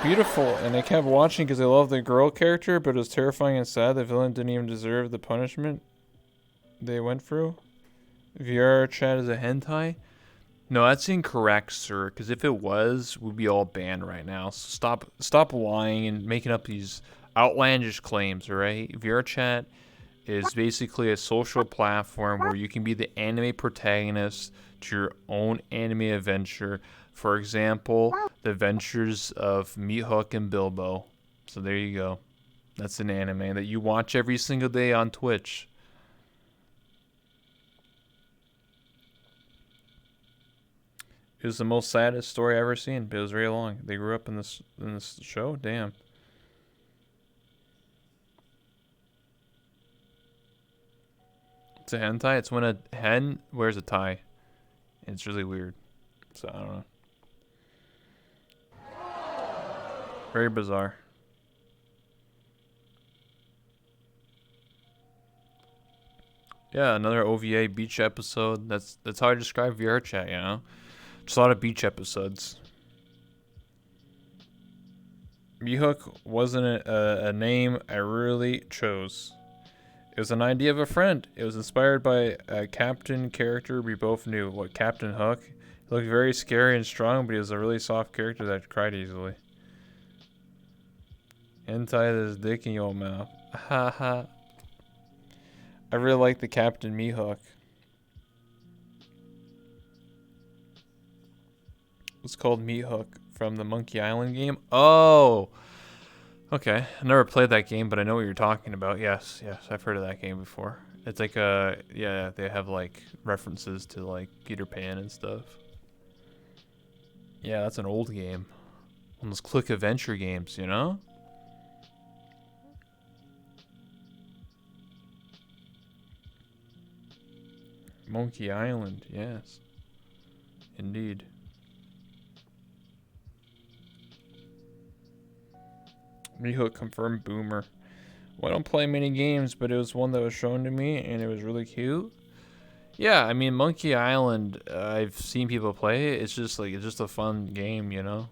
beautiful, and I kept watching because I love the girl character, but it was terrifying and sad. The villain didn't even deserve the punishment they went through. Vrchat is a hentai? No, that's incorrect, sir. Because if it was, we'd be all banned right now. So stop lying and making up these outlandish claims, alright? Vrchat is basically a social platform where you can be the anime protagonist to your own anime adventure. For example, the adventures of MeatyHook and Bilbo. So there you go. That's an anime that you watch every single day on Twitch. It was the most saddest story I've ever seen, but it was very long. They grew up in this show? Damn. It's a hentai. It's when a hen wears a tie. It's really weird. So, I don't know. Very bizarre. Yeah, another OVA beach episode. That's how I describe Vrchat, you know? Just a lot of beach episodes. MeatyHook wasn't a name I really chose. It was an idea of a friend. It was inspired by a captain character we both knew. What, Captain Hook? He looked very scary and strong, but he was a really soft character that cried easily. Hentai this dick in your mouth. Haha. I really like the Captain MeatyHook. It's called MeatyHook from the Monkey Island game. Oh! Okay, I never played that game, but I know what you're talking about. Yes, I've heard of that game before. It's like yeah, they have like references to like Peter Pan and stuff. Yeah, that's an old game. One of those click adventure games, you know? Monkey Island, yes. Indeed. MeatyHook confirmed boomer. Well, I don't play many games, but it was one that was shown to me, and it was really cute. Yeah, I mean Monkey Island. I've seen people play it. It's just like it's just a fun game, you know.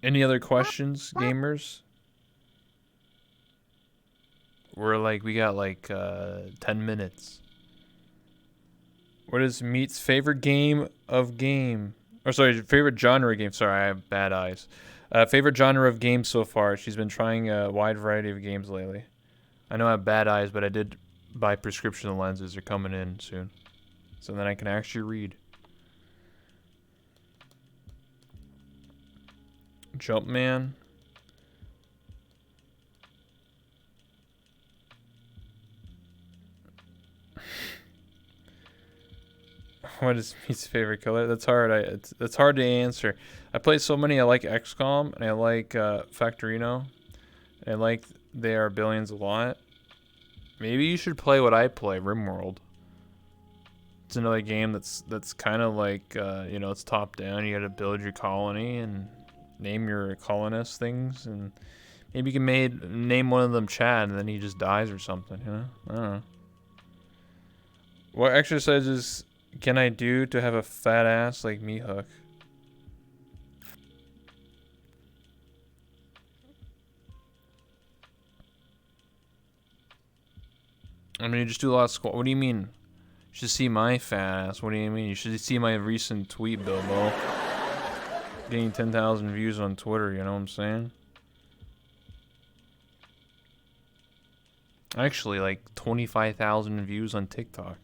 Any other questions, gamers? We got like 10 minutes. What is Meat's favorite game of game? Or sorry, favorite genre of game. Sorry, I have bad eyes. Favorite genre of games so far. She's been trying a wide variety of games lately. I know I have bad eyes, but I did buy prescription lenses. They're coming in soon. So then I can actually read. Jumpman. What is Meat's favorite color? That's hard. It's hard to answer. I play so many. I like XCOM and I like Factorino. And I like They Are Billions a lot. Maybe you should play what I play, RimWorld. It's another game that's kind of like you know, it's top down. You got to build your colony and name your colonist things, and maybe you can name one of them Chad, and then he just dies or something. You know, I don't know. What exercises can I do to have a fat ass like MeatyHook? I mean, you just do a lot of squat. What do you mean? You should see my fat ass. What do you mean? You should see my recent tweet, Bilbo. Getting 10,000 views on Twitter, you know what I'm saying? Actually, like 25,000 views on TikTok.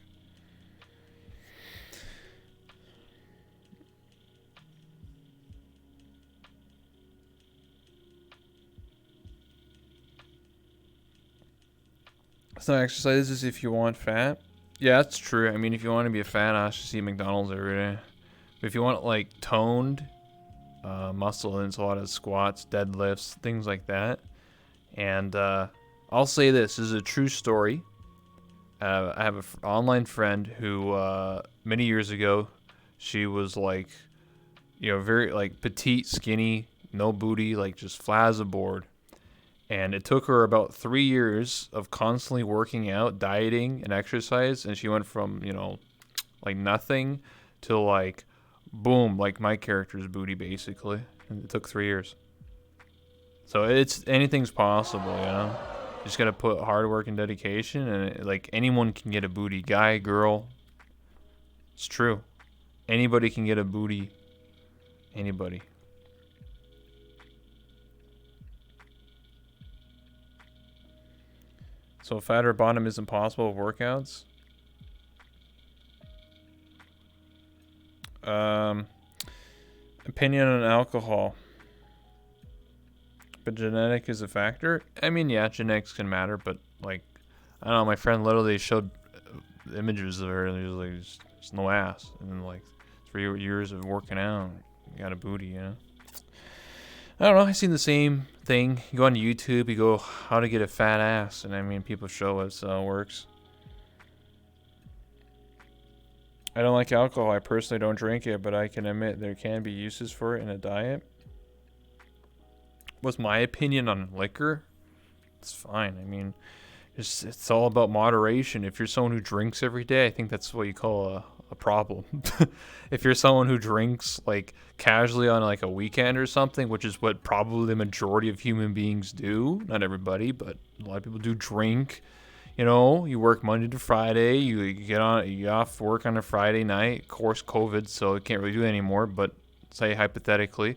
It's not exercise, this is if you want fat. Yeah, that's true. I mean, if you want to be a fat ass, just eat McDonald's every day. But if you want like toned muscle, then it's a lot of squats, deadlifts, things like that. And I'll say this is a true story. I have an online friend who many years ago, she was like, you know, very like petite, skinny, no booty, like just flat as a board. And it took her about 3 years of constantly working out, dieting, and exercise. And she went from, you know, like nothing to like, boom, like my character's booty basically. And it took 3 years. So it's anything's possible, you know? You just gotta put hard work and dedication, and like anyone can get a booty. Guy, girl. It's true. Anybody can get a booty. Anybody. So fat or bottom is impossible with workouts. Opinion on alcohol. But genetic is a factor? I mean, yeah, genetics can matter, but like, I don't know, my friend literally showed images of her and he was like, there's no ass. And then like 3 years of working out, got a booty, you know? I don't know, I seen the same thing. You go on YouTube, you go, how to get a fat ass. And I mean, people show us how it works. I don't like alcohol. I personally don't drink it, but I can admit there can be uses for it in a diet. What's my opinion on liquor? It's fine. I mean, it's all about moderation. If you're someone who drinks every day, I think that's what you call a problem. If you're someone who drinks like casually on like a weekend or something, which is what probably the majority of human beings do, not everybody, but a lot of people do drink. You know, you work Monday to Friday, you get off work on a Friday night. Of course, COVID, so you can't really do it anymore, but say hypothetically,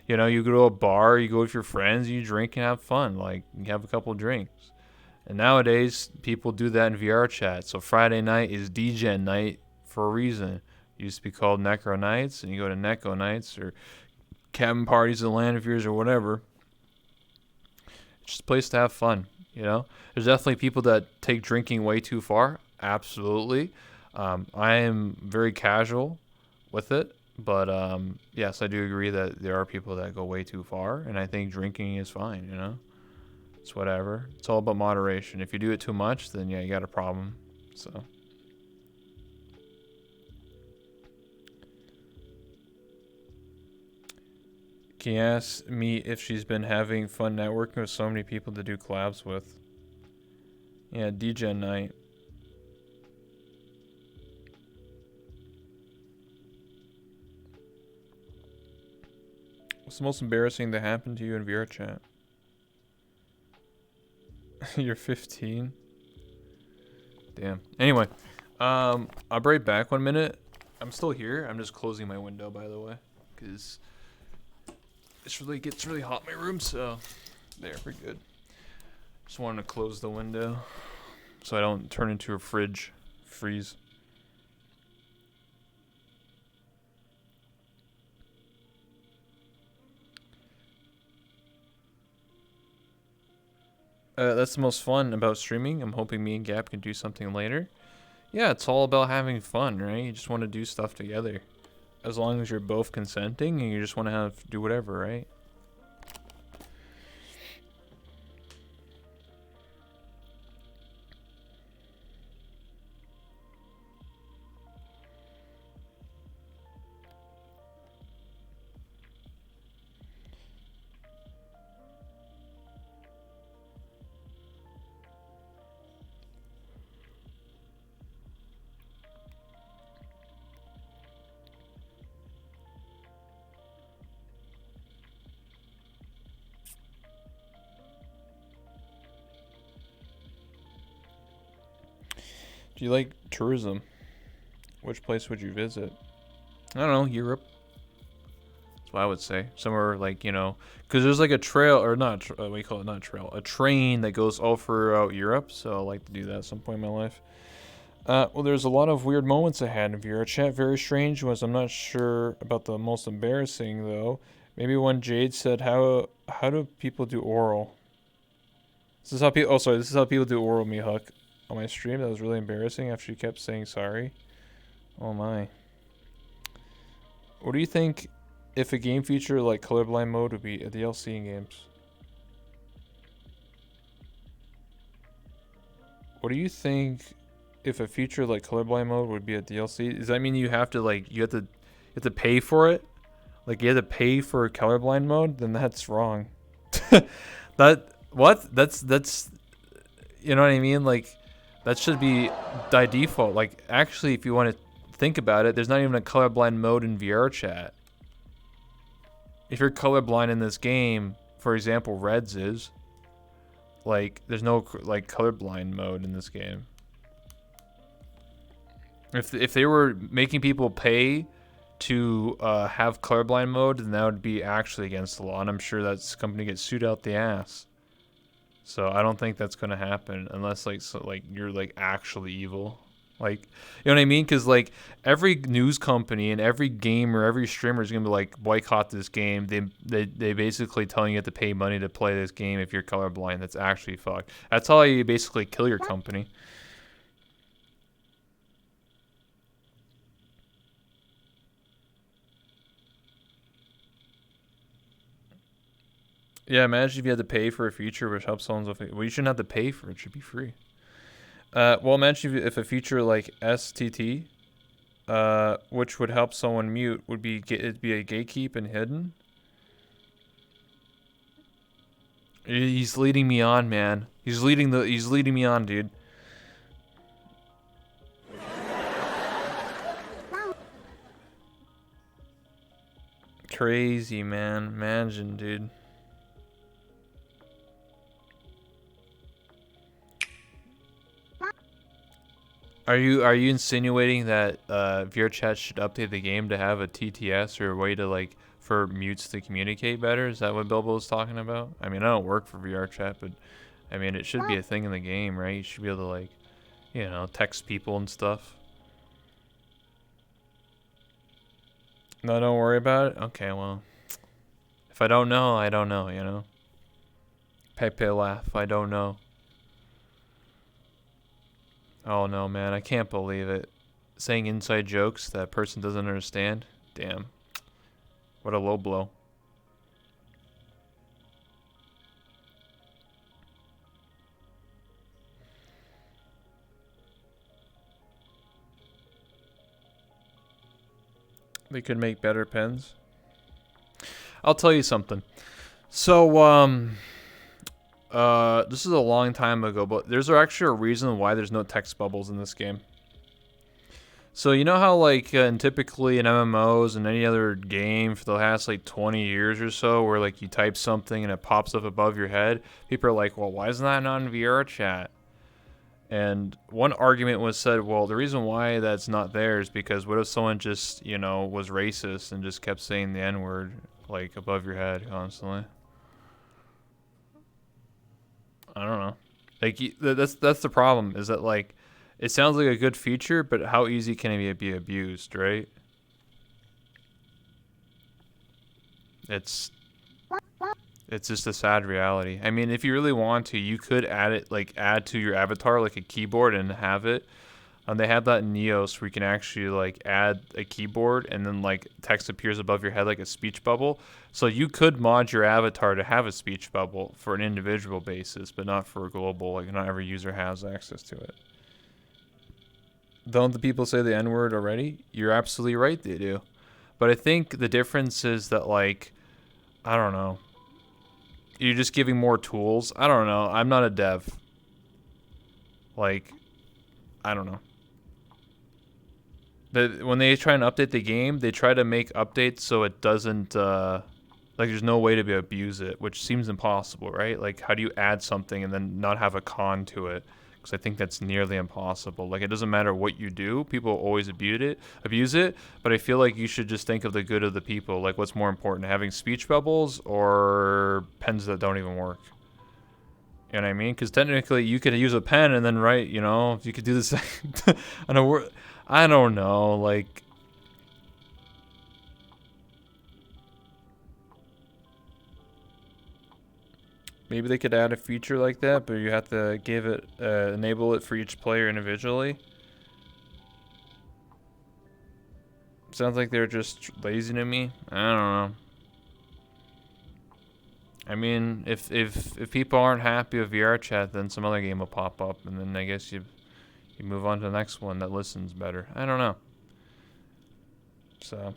you know, you go to a bar, you go with your friends, you drink and have fun. Like, you have a couple of drinks. And nowadays, people do that in Vrchat. So Friday night is DGen night for a reason. It used to be called Necro Nights, and you go to Necro Nights or cabin parties at Landviers or whatever. It's just a place to have fun, you know? There's definitely people that take drinking way too far. Absolutely. I am very casual with it. But yes, I do agree that there are people that go way too far. And I think drinking is fine, you know? It's whatever. It's all about moderation. If you do it too much, then yeah, you got a problem. So. Can you ask me if she's been having fun networking with so many people to do collabs with? Yeah, DJ night. What's the most embarrassing that happened to you in Vrchat? You're 15? Damn. Anyway, I'll be right back 1 minute. I'm still here. I'm just closing my window, by the way, because it gets really hot in my room. So there, we're good. Just wanted to close the window so I don't turn into a freeze. That's the most fun about streaming. I'm hoping me and Gap can do something later. Yeah, it's all about having fun, right? You just want to do stuff together. As long as you're both consenting and you just want to do whatever, right? Do you like tourism? Which place would you visit? I don't know, Europe. That's what I would say. Somewhere like, you know, because there's like a trail, or not, what do you call it? Not a trail, a train that goes all throughout Europe. So I like to do that at some point in my life. Well, there's a lot of weird moments I had in Vrchat. Very strange ones. I'm not sure about the most embarrassing though. Maybe when Jade said, "How do people do oral?" This is how people. Oh, sorry. This is how people do oral. MeatyHook on my stream. That was really embarrassing. After she kept saying sorry. Oh my. What do you think if a game feature like colorblind mode would be a DLC in games? What do you think if a feature like colorblind mode would be a DLC? Does that mean you have to you have to pay for it? Like you have to pay for colorblind mode? Then that's wrong. That's you know what I mean? Like that should be by default. Like actually if you want to think about it, there's not even a colorblind mode in Vrchat. If you're colorblind in this game, for example, Reds is, like there's no like colorblind mode in this game. If they were making people pay to have colorblind mode, then that would be actually against the law, and I'm sure that company gets sued out the ass. So I don't think that's gonna happen unless you're like actually evil, like you know what I mean? Because like every news company and every gamer, every streamer is gonna be like boycott this game. They basically telling you have to pay money to play this game if you're colorblind. That's actually fucked. That's how you basically kill your company. Yeah, imagine if you had to pay for a feature which helps someone with it. Well, you shouldn't have to pay for it. It should be free. Well, imagine if a feature like STT, which would help someone mute, would be it'd be a gatekeep and hidden. He's leading me on, man. He's leading me on, dude. Crazy, man. Imagine, dude. Are you insinuating that Vrchat should update the game to have a TTS or a way to like for mutes to communicate better? Is that what Bilbo's talking about? I mean, I don't work for Vrchat, but I mean, it should be a thing in the game, right? You should be able to like, you know, text people and stuff. No, don't worry about it. Okay, well, if I don't know, I don't know, you know. Pepe laugh. I don't know. Oh no, man, I can't believe it. Saying inside jokes that person doesn't understand. Damn. What a low blow. They could make better pens. I'll tell you something. So, this is a long time ago, but there's actually a reason why there's no text bubbles in this game. So you know how like typically in MMOs and any other game for the last like 20 years or so, where like you type something and it pops up above your head, people are like, well, why isn't that on Vrchat? And one argument was said, well, the reason why that's not there is because what if someone just, you know, was racist and just kept saying the N-word like above your head constantly? I don't know. Like that's the problem is that like it sounds like a good feature, but how easy can it be abused, right? It's it's just a sad reality. I mean, if you really want to, you could add it like add to your avatar like a keyboard and have it. They have that in Neos where you can actually like add a keyboard and then like text appears above your head like a speech bubble. So you could mod your avatar to have a speech bubble for an individual basis, but not for a global. Like not every user has access to it. Don't the people say the N word already? You're absolutely right, they do. But I think the difference is that like I don't know. You're just giving more tools. I don't know. I'm not a dev. Like I don't know. When they try and update the game, they try to make updates so it doesn't, like there's no way to abuse it, which seems impossible, right? Like how do you add something and then not have a con to it? Because I think that's nearly impossible. Like it doesn't matter what you do, people always abuse it. But I feel like you should just think of the good of the people. Like what's more important, having speech bubbles or pens that don't even work? You know what I mean? Because technically, you could use a pen and then write. You know, you could do this on a word. I don't know. Like, maybe they could add a feature like that, but you have to give it, enable it for each player individually. Sounds like they're just lazy to me. I don't know. I mean, if people aren't happy with Vrchat, then some other game will pop up, and then I guess you move on to the next one that listens better. I don't know. So.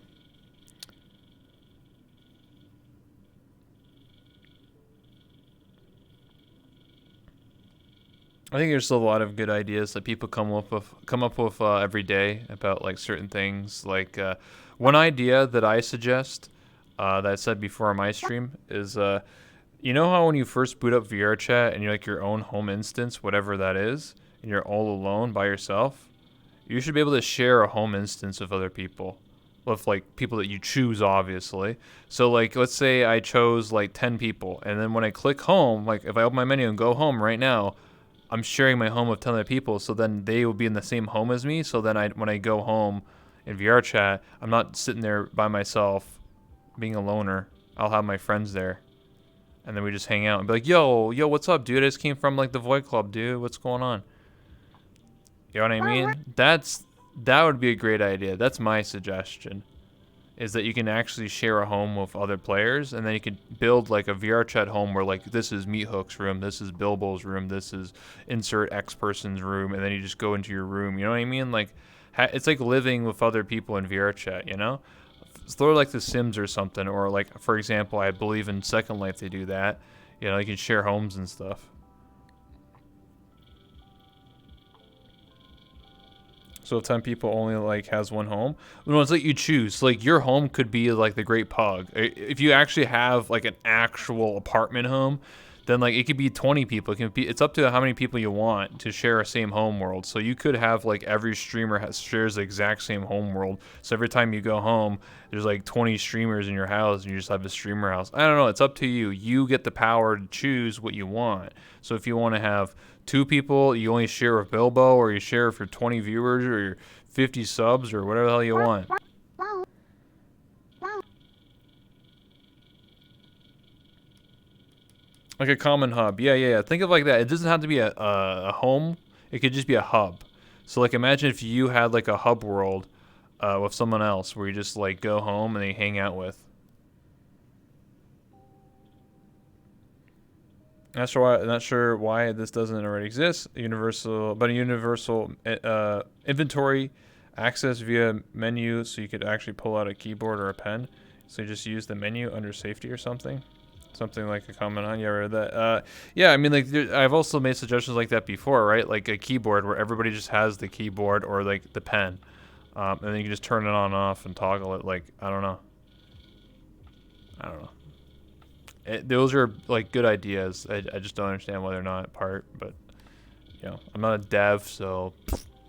I think there's a lot of good ideas that people come up with every day about like certain things. Like one idea that I suggest that I said before on my stream is you know how when you first boot up VRChat and you're like your own home instance, whatever that is, and you're all alone by yourself, you should be able to share a home instance with other people, with like people that you choose, obviously. So like let's say I chose like 10 people, and then when I click home, like if I open my menu and go home right now, I'm sharing my home with 10 other people, so then they will be in the same home as me. So then when I go home in VRChat, I'm not sitting there by myself, being a loner. I'll have my friends there, and then we just hang out and be like, yo, what's up, dude? I just came from like the Void Club, dude. What's going on? You know what I mean? That would be a great idea. That's my suggestion. Is that you can actually share a home with other players, and then you can build like a VRChat home where like this is MeatyHook's room, this is Bilbo's room, this is insert X person's room, and then you just go into your room. You know what I mean? Like it's like living with other people in VRChat. You know, it's sort of like The Sims or something, or like for example, I believe in Second Life they do that. You know, you can share homes and stuff. So if 10 people only like has one home, no, it's like you choose. Like your home could be like the Great Pug. If you actually have like an actual apartment home, then like it could be 20 people. It's up to how many people you want to share a same home world. So you could have like every streamer shares the exact same home world. So every time you go home, there's like 20 streamers in your house, and you just have a streamer house. I don't know. It's up to you. You get the power to choose what you want. So if you want to have 2 people, you only share with Bilbo, or you share for 20 viewers, or your 50 subs, or whatever the hell you want. Like a common hub. Yeah. Think of like that. It doesn't have to be a home. It could just be a hub. So like imagine if you had like a hub world with someone else where you just like go home and they hang out with. Not sure why this doesn't already exist. A universal inventory access via menu, so you could actually pull out a keyboard or a pen. So you just use the menu under safety or something? Something like a comment on, yeah, or that. Yeah, I mean, like, I've also made suggestions like that before, right? Like a keyboard where everybody just has the keyboard or like the pen, and then you can just turn it on and off and toggle it. Like, I don't know. Those are like good ideas. I just don't understand why they're not part. But you know, I'm not a dev, so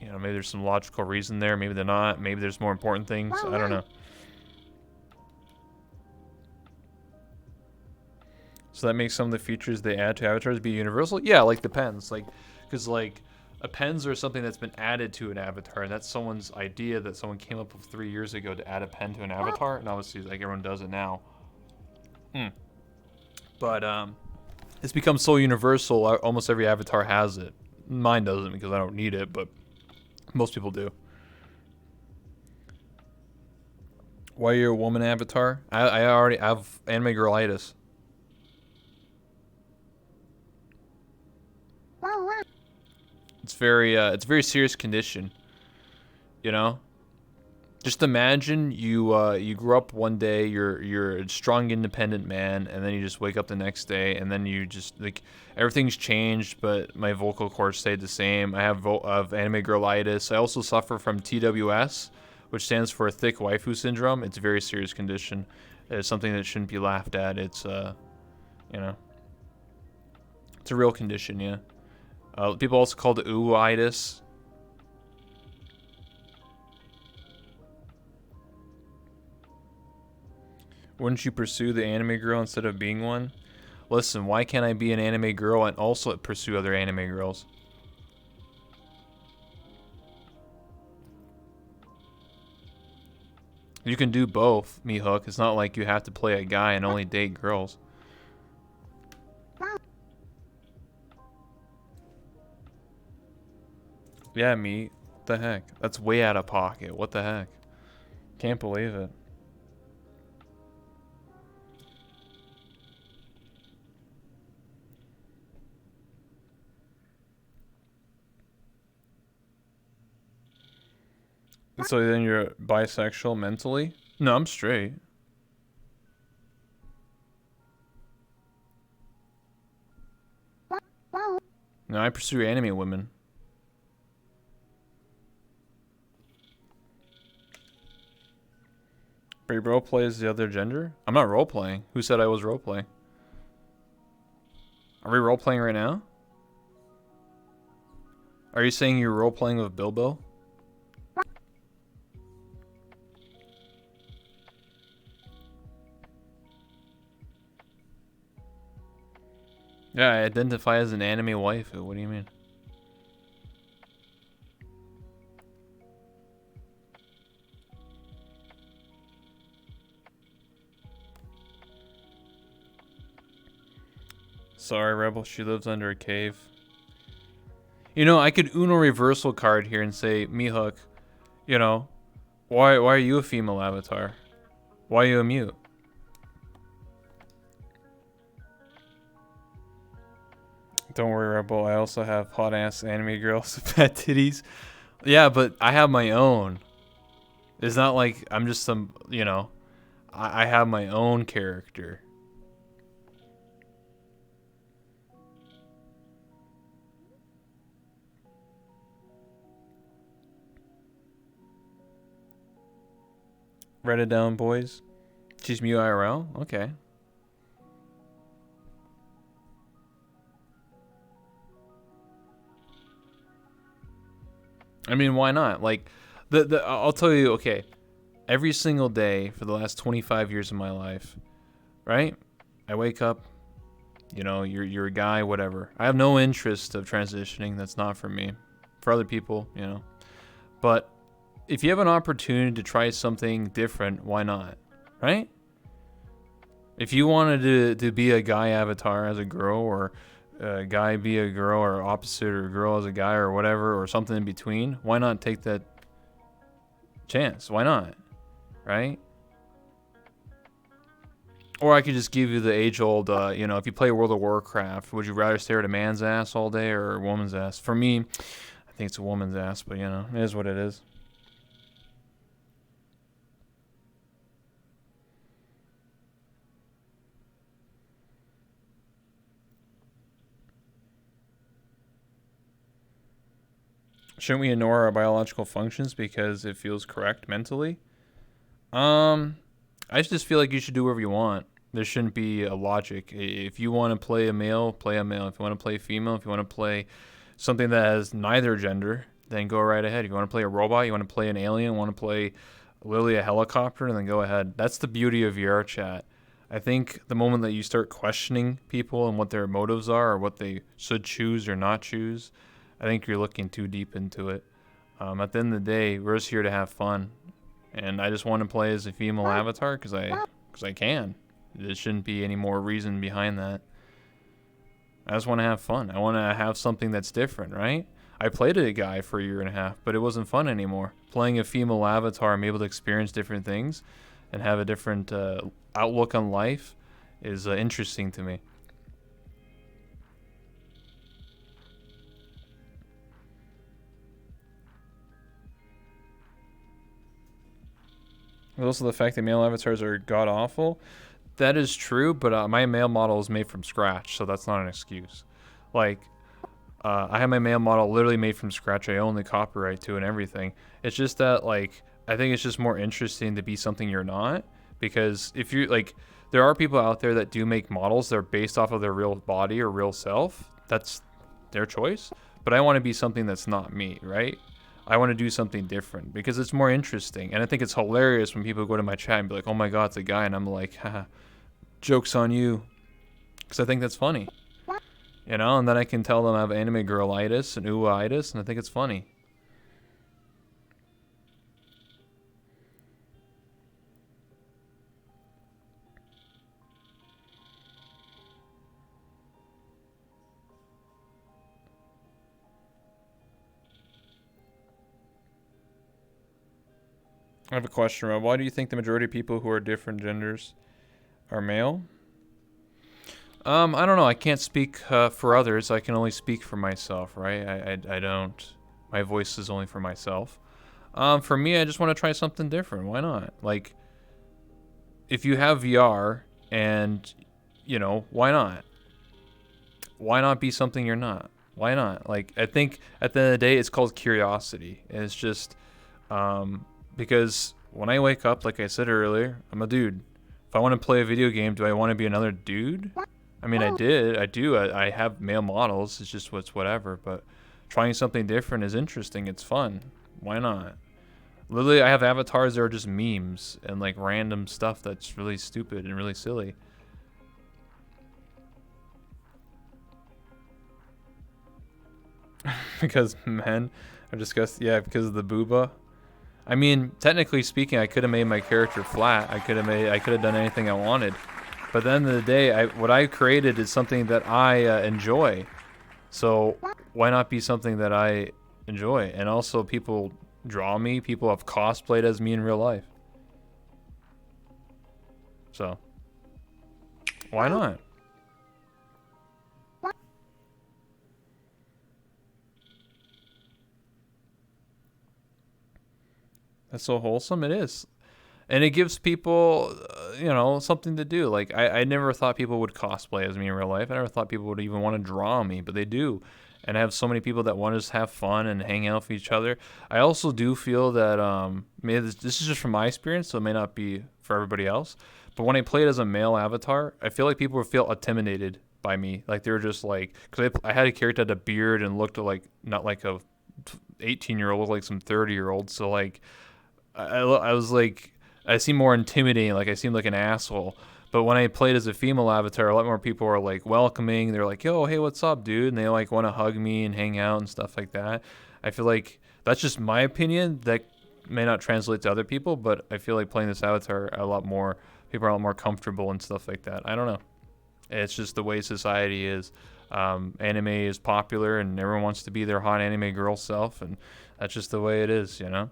you know, maybe there's some logical reason there. Maybe they're not. Maybe there's more important things. I don't know. So that makes some of the features they add to avatars be universal? Yeah, like the pens. Like, because like, pens are something that's been added to an avatar, and that's someone's idea that someone came up with 3 years ago to add a pen to an avatar, and obviously like everyone does it now. But it's become so universal, almost every avatar has it. Mine doesn't because I don't need it, but most people do. Why are you a woman avatar? I already have anime girlitis. It's a very serious condition. You know, just imagine you grew up one day, you're a strong, independent man, and then you just wake up the next day, and then you just like everything's changed, but my vocal cords stayed the same. I have anime girlitis. I also suffer from TWS, which stands for thick waifu syndrome. It's a very serious condition. It's something that shouldn't be laughed at. It's you know, it's a real condition. Yeah. People also call it ooitis. Wouldn't you pursue the anime girl instead of being one? Listen, why can't I be an anime girl and also pursue other anime girls? You can do both, MeatyHook. It's not like you have to play a guy and only date girls. Yeah, me. What the heck? That's way out of pocket. What the heck? Can't believe it. So then you're bisexual mentally? No, I'm straight. No, I pursue anime women. But you roleplay as the other gender? I'm not roleplaying. Who said I was roleplaying? Are we roleplaying right now? Are you saying you're roleplaying with Bilbo? Yeah, I identify as an anime waifu. What do you mean? Sorry, Rebel. She lives under a cave. You know, I could Uno reversal card here and say, MeatyHook, you know, why are you a female avatar? Why are you a mute? Don't worry, Rebel. I also have hot ass anime girls with fat titties. Yeah, but I have my own. It's not like I'm just some, you know, I have my own character. Write it down, boys. She's Mew IRL? Okay. I mean, why not? Like, I'll tell you, okay, every single day for the last 25 years of my life, right? I wake up, you know, you're a guy, whatever. I have no interest of transitioning. That's not for me. For other people, you know. But if you have an opportunity to try something different, why not? Right? If you wanted to be a guy avatar as a girl, or a guy be a girl, or opposite, or a girl as a guy, or whatever, or something in between, why not take that chance? Why not? Right? Or I could just give you the age-old, you know, if you play World of Warcraft, would you rather stare at a man's ass all day or a woman's ass? For me, I think it's a woman's ass, but, you know, it is what it is. Shouldn't we ignore our biological functions because it feels correct mentally? I just feel like you should do whatever you want. There shouldn't be a logic. If you want to play a male, play a male. If you want to play female, if you want to play something that has neither gender, then go right ahead. If you want to play a robot, you want to play an alien, want to play literally a helicopter, then go ahead. That's the beauty of Vrchat. I think the moment that you start questioning people and what their motives are or what they should choose or not choose, I think you're looking too deep into it. At the end of the day, we're just here to have fun, and I just want to play as a female avatar because I can. There shouldn't be any more reason behind that. I just want to have fun. I want to have something that's different, right? I played a guy for a year and a half, but it wasn't fun anymore. Playing a female avatar, I'm able to experience different things and have a different outlook on life is interesting to me. Also, the fact that male avatars are god awful. That is true, but my male model is made from scratch, so that's not an excuse. Like, I have my male model literally made from scratch. I own the copyright to it and everything. It's just that, like, I think it's just more interesting to be something you're not. Because if you, like, there are people out there that do make models that are based off of their real body or real self. That's their choice. But I want to be something that's not me, right? I want to do something different because it's more interesting. And I think it's hilarious when people go to my chat and be like, oh my God, it's a guy. And I'm like, haha, joke's on you. Because I think that's funny. You know, and then I can tell them I have anime girl-itis and ooh-itis, and I think it's funny. I have a question, Rob. Why do you think the majority of people who are different genders are male? I don't know. I can't speak for others. I can only speak for myself, right? I don't. My voice is only for myself. For me, I just want to try something different. Why not? Like, if you have VR and, you know, why not? Why not be something you're not? Why not? Like, I think at the end of the day, it's called curiosity. And it's just because when I wake up, like I said earlier, I'm a dude. If I want to play a video game, do I want to be another dude? I mean, I do. I have male models. It's just whatever. But trying something different is interesting. It's fun. Why not? Literally, I have avatars that are just memes and like random stuff that's really stupid and really silly. Because men are disgusted. Yeah, because of the booba. I mean, technically speaking, I could have made my character flat. I could have done anything I wanted. But at the end of the day, what I created is something that I enjoy. So why not be something that I enjoy? And also, people draw me. People have cosplayed as me in real life. So why not? That's so wholesome. It is. And it gives people, you know, something to do. Like, I never thought people would cosplay as me in real life. I never thought people would even want to draw me, but they do. And I have so many people that want to just have fun and hang out with each other. I also do feel that, maybe this is just from my experience, so it may not be for everybody else. But when I played as a male avatar, I feel like people would feel intimidated by me. Like, they were just like, because I had a character that had a beard and looked like, not like a 18-year-old, looked like some 30-year-old. So, like, I was like, I seem more intimidating, like I seemed like an asshole. But when I played as a female avatar, a lot more people are like welcoming. They're like, yo, hey, what's up, dude? And they like want to hug me and hang out and stuff like that. I feel like that's just my opinion. That may not translate to other people, but I feel like playing this avatar, a lot more people are a lot more comfortable and stuff like that. I don't know. It's just the way society is. Anime is popular and everyone wants to be their hot anime girl self, and that's just the way it is, you know?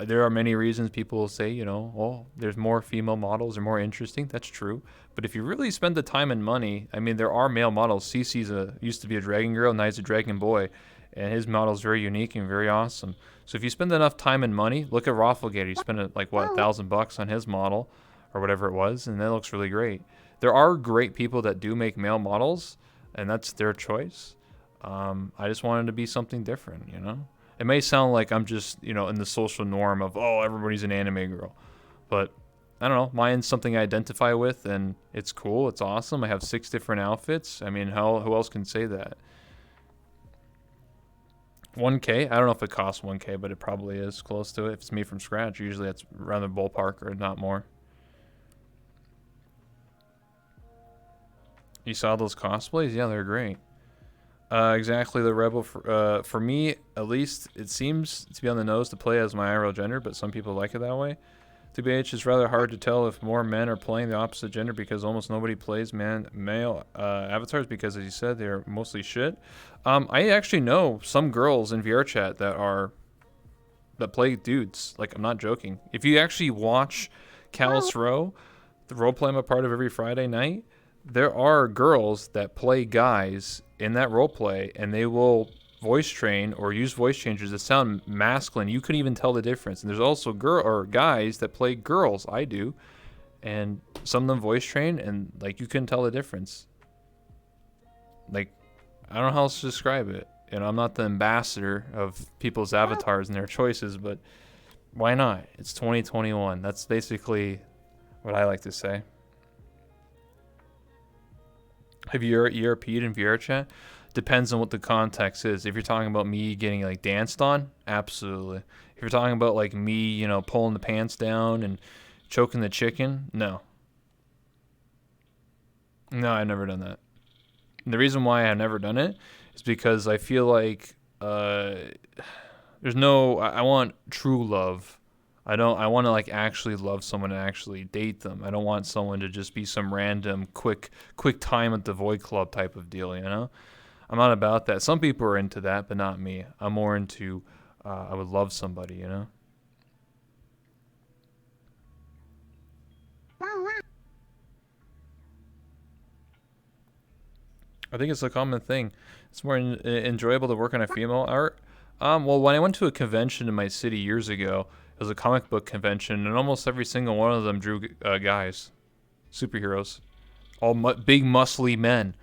There are many reasons people will say, you know, oh, there's more female models, are more interesting. That's true. But if you really spend the time and money, I mean, there are male models. Cece's used to be a dragon girl, now he's a dragon boy. And his model is very unique and very awesome. So if you spend enough time and money, look at Rafflegator. You spend like, what, $1,000 on his model or whatever it was, and that looks really great. There are great people that do make male models, and that's their choice. I just wanted to be something different, you know? It may sound like I'm just, in the social norm of, oh, everybody's an anime girl. But I don't know. Mine's something I identify with, and it's cool. It's awesome. I have 6 different outfits. I mean, who else can say that? 1K? I don't know if it costs 1K, but it probably is close to it. If it's made from scratch, usually that's around the ballpark or not more. You saw those cosplays? Yeah, they're great. Exactly, the rebel. For me, at least, it seems to be on the nose to play as my IRL gender, but some people like it that way. TBH, it's rather hard to tell if more men are playing the opposite gender because almost nobody plays male avatars because, as you said, they're mostly shit. I actually know some girls in Vrchat that play dudes. Like, I'm not joking. If you actually watch Callus Row, the roleplay I'm a part of every Friday night, there are girls that play guys in that roleplay, and they will voice train or use voice changers that sound masculine. You couldn't even tell the difference. And there's also guys that play girls. I do, and some of them voice train, and like you couldn't tell the difference. Like, I don't know how else to describe it. I'm not the ambassador of people's avatars and their choices, but why not? It's 2021. That's basically what I like to say. Have you ERP'd in VRChat? Depends on what the context is. If you're talking about me getting like danced on, absolutely. If you're talking about like me, pulling the pants down and choking the chicken, no. No, I've never done that. And the reason why I've never done it is because I feel like I want true love. I want to like actually love someone and actually date them. I don't want someone to just be some random quick time at the Void Club type of deal, I'm not about that. Some people are into that, but not me. I'm more into I would love somebody, I think it's a common thing. It's more enjoyable to work on a female art. Well, when I went to a convention in my city years ago, it was a comic book convention, and almost every single one of them drew guys, superheroes, all big muscly men,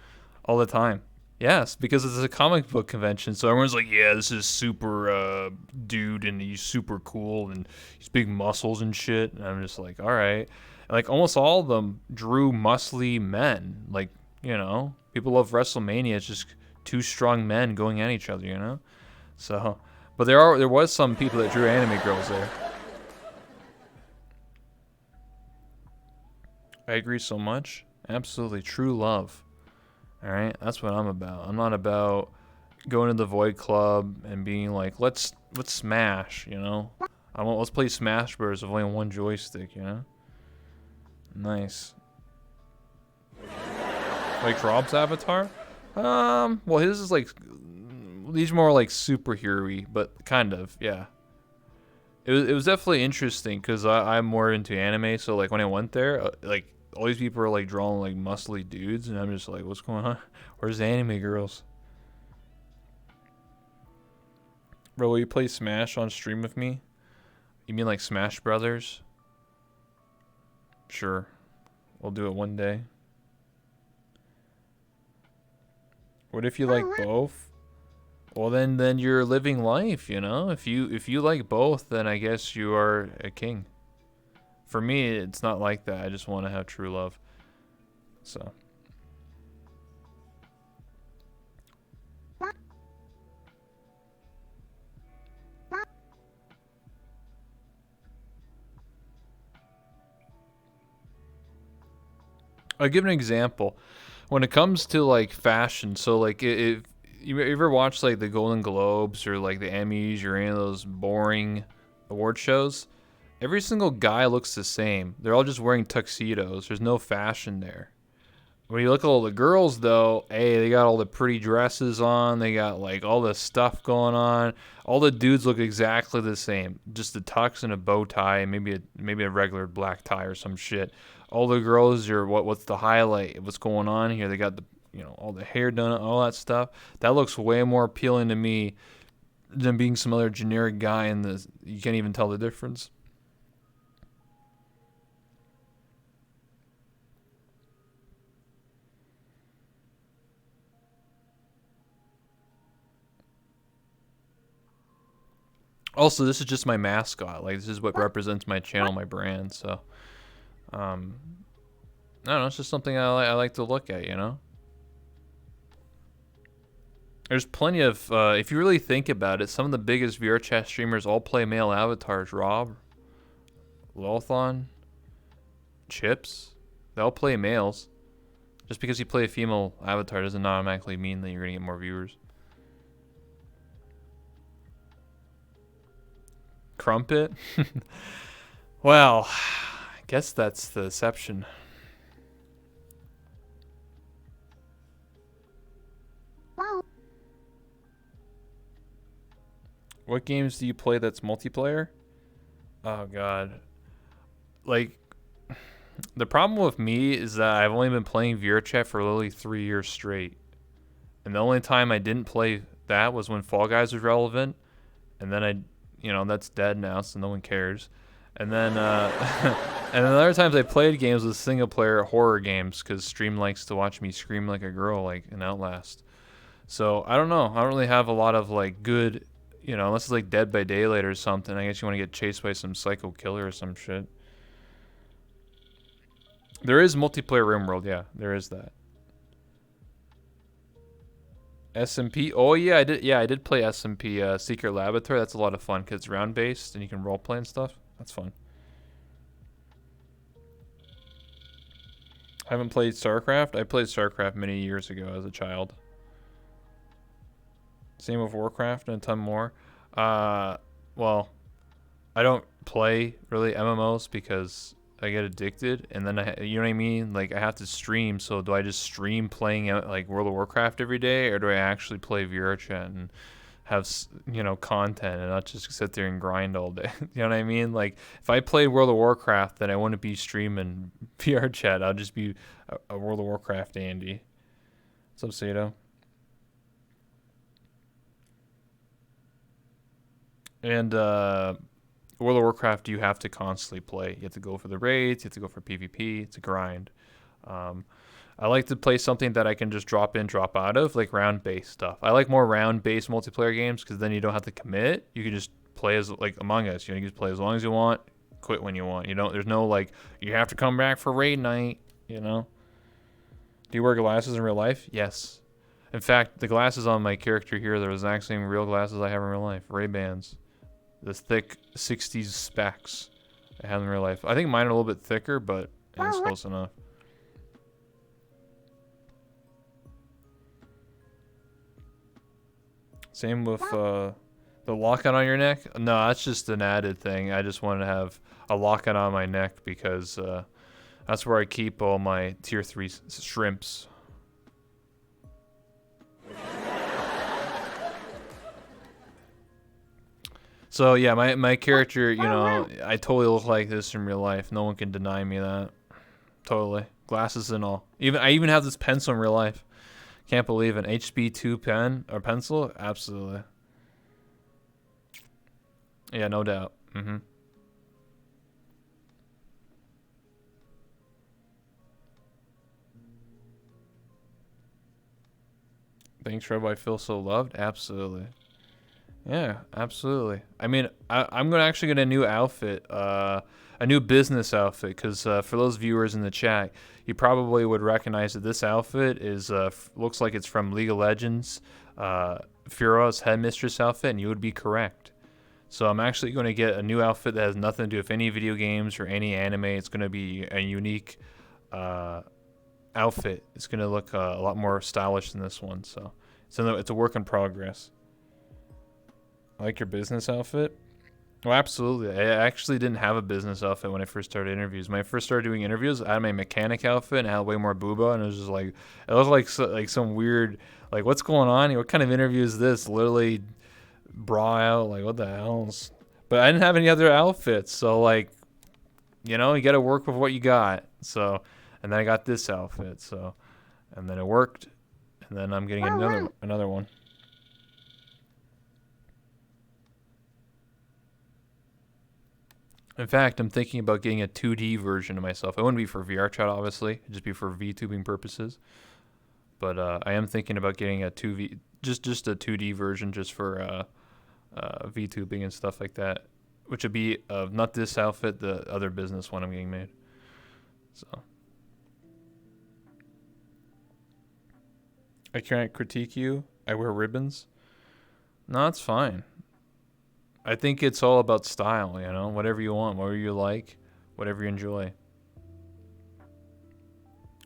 all the time. Yes, because it's a comic book convention, so everyone's like, "Yeah, this is super dude, and he's super cool, and he's big muscles and shit." And I'm just like, "All right." And like almost all of them drew muscly men, like people love WrestleMania. It's just 2 strong men going at each other, So, but there was some people that drew anime girls there. I agree so much. Absolutely, true love. All right, that's what I'm about. I'm not about going to the Void Club and being like, let's smash, let's play Smash Bros. With only 1 joystick, Nice. Like Rob's avatar? Well, his is like, he's more like superhero-y, but kind of, yeah. It was definitely interesting because I'm more into anime, so like when I went there, like all these people are like drawing like muscly dudes, and I'm just like, what's going on? Where's the anime girls? Bro, will you play Smash on stream with me? You mean like Smash Brothers? Sure. We'll do it one day. What if you like both? Well, then you're living life, If you like both, then I guess you are a king. For me, it's not like that. I just want to have true love. So. I'll give an example. When it comes to like fashion, so like if you ever watch like the Golden Globes or like the Emmys or any of those boring award shows, every single guy looks the same. They're all just wearing tuxedos. There's no fashion there. When you look at all the girls, though, hey, they got all the pretty dresses on. They got like all the stuff going on. All the dudes look exactly the same. Just a tux and a bow tie, and maybe a regular black tie or some shit. All the girls are what's the highlight? What's going on here? They got the all the hair done, all that stuff. That looks way more appealing to me than being some other generic guy in the. You can't even tell the difference. Also, this is just my mascot. Like, this is what represents my channel, my brand. So, I don't know. It's just something I like to look at, you know? There's plenty of, if you really think about it, some of the biggest Vrchat streamers all play male avatars. Rob, Lothon, Chips, they all play males. Just because you play a female avatar doesn't automatically mean that you're going to get more viewers. Crumpet? Well, I guess that's the deception. Wow. What games do you play that's multiplayer? Oh, God. Like, the problem with me is that I've only been playing Vrchat for literally 3 years straight. And the only time I didn't play that was when Fall Guys was relevant. And then that's dead now, so no one cares. And then, and then other times I played games with single player horror games because Stream likes to watch me scream like a girl, like in Outlast. So I don't know. I don't really have a lot of like good, unless it's like Dead by Daylight or something. I guess you want to get chased by some psycho killer or some shit. There is multiplayer RimWorld, yeah, there is that. SMP. Oh yeah, I did. Yeah, I did play SMP Secret Laboratory. That's a lot of fun because it's round based and you can roleplay and stuff. That's fun. I haven't played StarCraft. I played StarCraft many years ago as a child. Same with Warcraft and a ton more. Well, I don't play really MMOs because I get addicted, and then you know what I mean? Like I have to stream. So do I just stream playing out like World of Warcraft every day, or do I actually play Vrchat and have content and not just sit there and grind all day? You know what I mean? Like if I played World of Warcraft, then I wouldn't be streaming Vrchat. I'll just be a World of Warcraft Andy. What's up, Sato? And World of Warcraft, you have to constantly play. You have to go for the raids. You have to go for PvP. It's a grind. I like to play something that I can just drop in, drop out of, like round-based stuff. I like more round-based multiplayer games because then you don't have to commit. You can just play as like Among Us. You can just play as long as you want, quit when you want. There's no like you have to come back for raid night. Do you wear glasses in real life? Yes. In fact, the glasses on my character here are the exact same real glasses I have in real life. Ray-Bans. The thick 60s specs I have in real life. I think mine are a little bit thicker, but it's close enough. Same with the locket on your neck. No, that's just an added thing. I just wanted to have a locket on my neck because that's where I keep all my tier 3 shrimps. So yeah, my character, I totally look like this in real life. No one can deny me that. Totally. Glasses and all. I even have this pencil in real life. Can't believe it. HB2 pen or pencil? Absolutely. Yeah, no doubt. Thanks, Rob. I feel so loved. Absolutely. Yeah, absolutely. I mean, I'm gonna actually get a new outfit, a new business outfit, because for those viewers in the chat, you probably would recognize that this outfit is looks like it's from League of Legends, Fura's headmistress outfit, and you would be correct. So I'm actually going to get a new outfit that has nothing to do with any video games or any anime. It's going to be a unique outfit. It's going to look a lot more stylish than this one. So it's a work in progress. I like your business outfit? Well, absolutely. I actually didn't have a business outfit when I first started interviews. When I first started doing interviews, I had my mechanic outfit and I had way more booba, and it was just like, it looked like some weird, like, what's going on? What kind of interview is this? Literally bra out, like, what the hell? But I didn't have any other outfits, so like, you got to work with what you got. So, and then I got this outfit, so, and then it worked, and then I'm getting another one. In fact, I'm thinking about getting a 2D version of myself. It wouldn't be for Vrchat, obviously. It'd just be for VTubing purposes. But I am thinking about getting a just a 2D version just for VTubing and stuff like that, which would be not this outfit, the other business one I'm getting made. So I can't critique you. I wear ribbons. No, it's fine. I think it's all about style, you know, whatever you want, whatever you like, whatever you enjoy.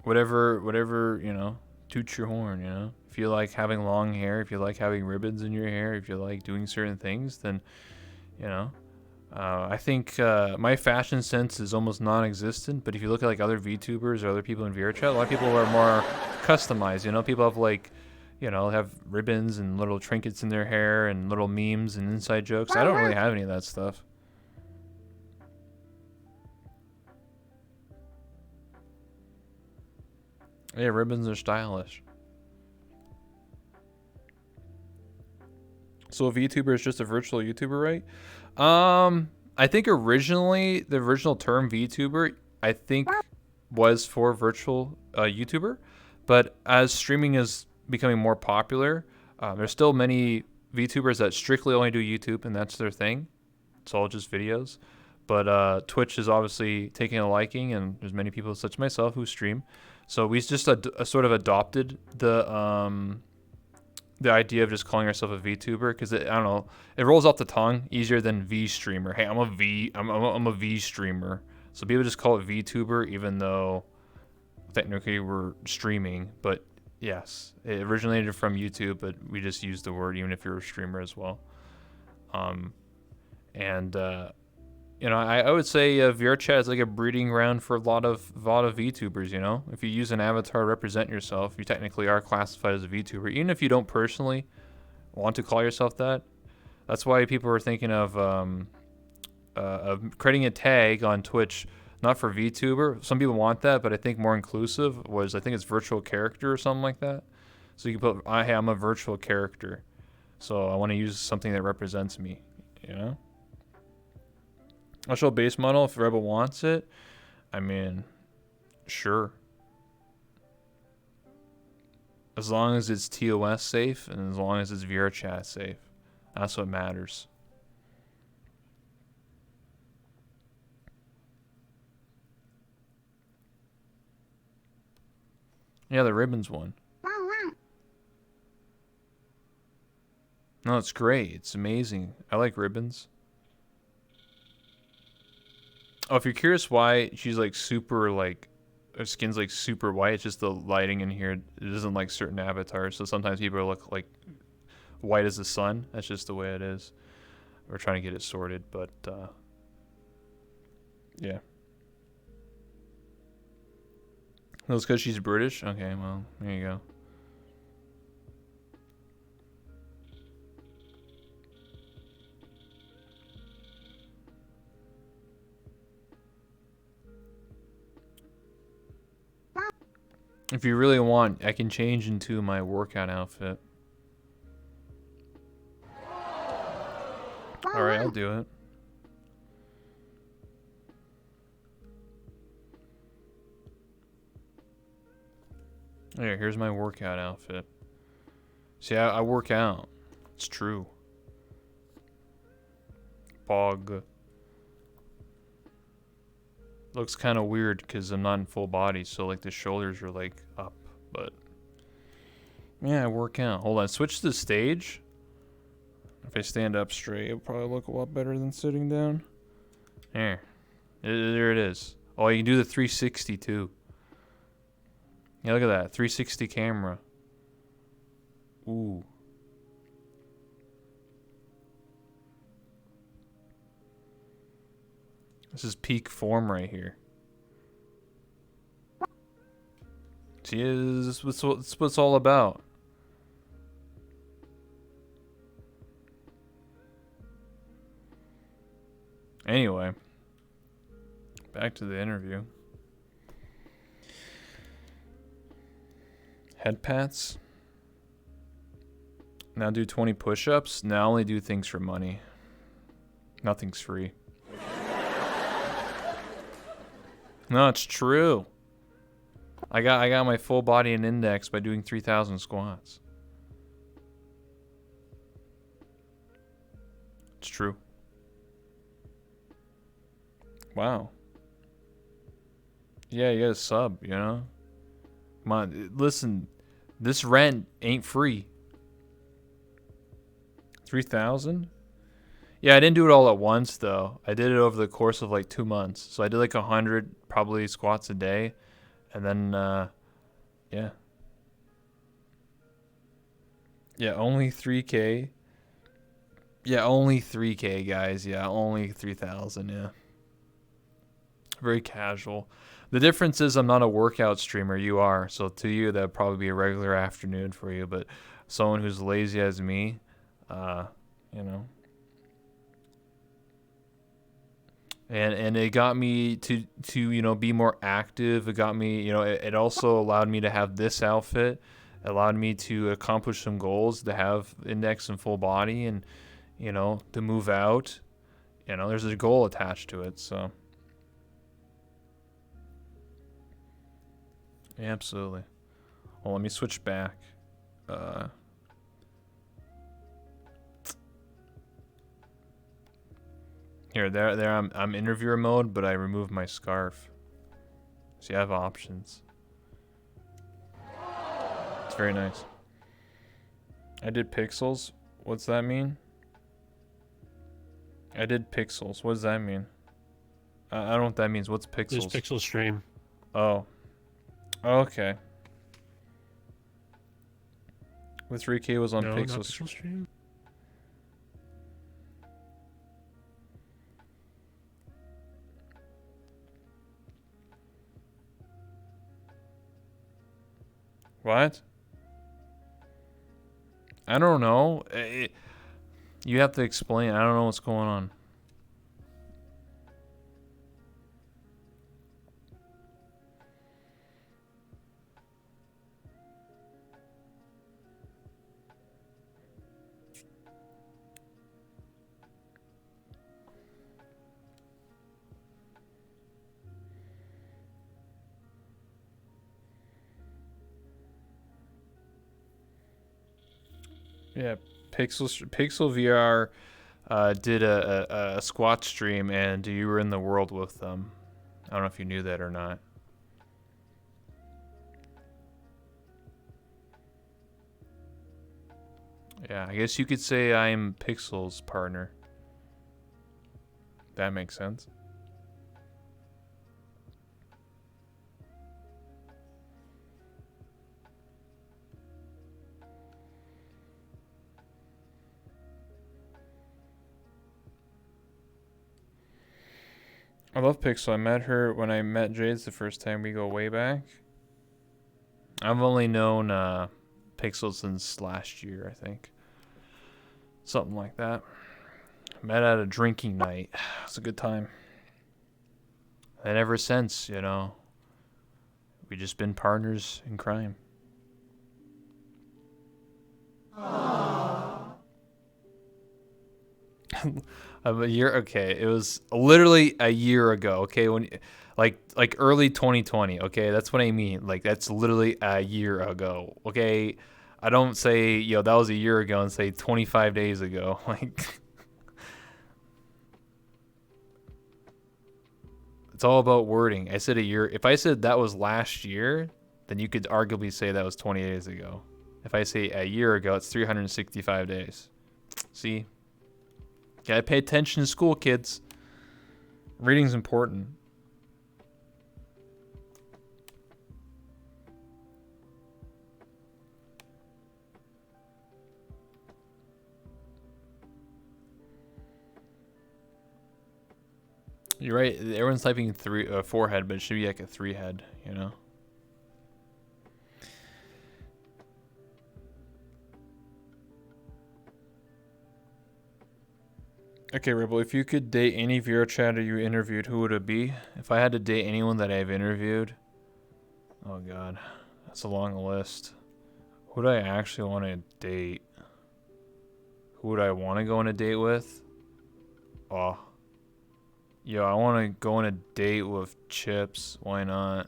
Whatever, you know, toots your horn, you know. If you like having long hair, if you like having ribbons in your hair, if you like doing certain things, then, you know, I think my fashion sense is almost non-existent. But if you look at like other VTubers or other people in Vrchat, a lot of people are more customized. You know, people have like, you know, have ribbons and little trinkets in their hair and little memes and inside jokes. I don't really have any of that stuff. Yeah, ribbons are stylish. So a VTuber is just a virtual YouTuber, right? I think originally the original term VTuber, I think, was for virtual YouTuber, but as streaming is becoming more popular, there's still many VTubers that strictly only do YouTube and that's their thing. It's all just videos. But Twitch is obviously taking a liking, and there's many people such as myself who stream. So we just sort of adopted the idea of just calling ourselves a VTuber because I don't know, it rolls off the tongue easier than V streamer. Hey, I'm a V streamer. So people just call it VTuber even though technically we're streaming. But yes, it originated from YouTube, but we just use the word even if you're a streamer as well. You know, I would say Vrchat is like a breeding ground for a lot of VTubers. You know, if you use an avatar to represent yourself, you technically are classified as a VTuber, even if you don't personally want to call yourself that. That's why people are thinking of creating a tag on Twitch, not for VTuber. Some people want that, but I think more inclusive I think it's virtual character or something like that. So you can put, hey, I'm a virtual character, so I want to use something that represents me. You know. I'll show a base model if Rebel wants it. I mean, sure. As long as it's TOS safe and as long as it's Vrchat safe. That's what matters. Yeah, the ribbons one. No, it's great. It's amazing. I like ribbons. Oh, if you're curious why she's like super like her skin's like super white, it's just the lighting in here. It isn't like certain avatars, so sometimes people look like white as the sun. That's just the way it is. We're trying to get it sorted, but yeah. That's because she's British? Okay, well, there you go. If you really want, I can change into my workout outfit. Alright, I'll do it. There, here's my workout outfit. See, I work out. It's true. Bog. Looks kind of weird because I'm not in full body, so like the shoulders are like up, but yeah, I work out. Hold on, switch to the stage. If I stand up straight, it'll probably look a lot better than sitting down. There it is. Oh, you can do the 360 too. Yeah, look at that, 360 camera. Ooh. This is peak form right here. See, this is what it's all about. Anyway, back to the interview. Head pats. Now do 20 push-ups. Now only do things for money. Nothing's free. No, it's true. I got my full body and index by doing 3,000 squats. It's true. Wow. Yeah, you got a sub, you know? Come on, listen, this rent ain't free. 3,000? Yeah, I didn't do it all at once though. I did it over the course of like 2 months. So I did like 100 probably squats a day, and then yeah. Yeah, only 3K. Yeah, only 3K, guys. Yeah, only 3,000. Yeah. Very casual. The difference is I'm not a workout streamer. You are. So to you, that would probably be a regular afternoon for you. But someone who's lazy as me, you know. And it got me to you know, be more active. It got me, you know, it also allowed me to have this outfit. It allowed me to accomplish some goals, to have index and full body, and, you know, to move out. You know, there's a goal attached to it. So yeah, absolutely. Well, let me switch back. Here, there. I'm interviewer mode, but I removed my scarf. So you have options. It's very nice. I did pixels. What's that mean? I did pixels. What does that mean? I don't know what that means. What's pixels? There's pixel stream. Oh. Okay. With 3K was on no, pixel, not pixel stream. What? I don't know. You have to explain. I don't know what's going on. Yeah, Pixel VR did a squat stream, and you were in the world with them. I don't know if you knew that or not. Yeah, I guess you could say I'm Pixel's partner. That makes sense. I love Pixel. I met her when I met Jades the first time. We go way back. I've only known Pixel since last year, I think. Something like that. Met at a drinking night. It was a good time. And ever since, you know, we just been partners in crime. A year, okay, it was literally a year ago, okay, when like early 2020, okay, that's what I mean, like that's literally a year ago, okay. I don't say, yo, that was a year ago, and say 25 days ago. Like, it's all about wording. I said a year. If I said that was last year, then you could arguably say that was 20 days ago. If I say a year ago, it's 365 days. See? Gotta pay attention in school, kids. Reading's important. You're right. Everyone's typing four head, but it should be like a 3 head, you know? Okay, Ripple, if you could date any Vrchat you interviewed, who would it be? If I had to date anyone that I've interviewed, oh god, that's a long list. Who do I actually want to date? Who would I want to go on a date with? Oh. Yo, I want to go on a date with Chips. Why not?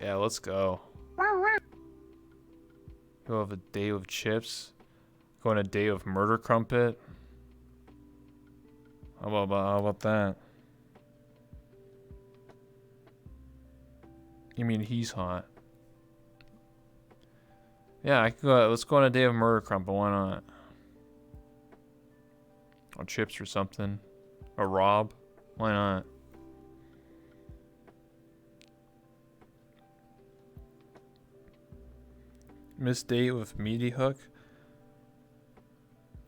Yeah, let's go. Go have a date with Chips. Go on a date with Murder Crumpet. How about that? You mean he's hot? Yeah, I could go. Let's go on a date with Murder Crumpet. Why not? Or Chips or something. Or Rob. Why not? Missed date with MeatyHook.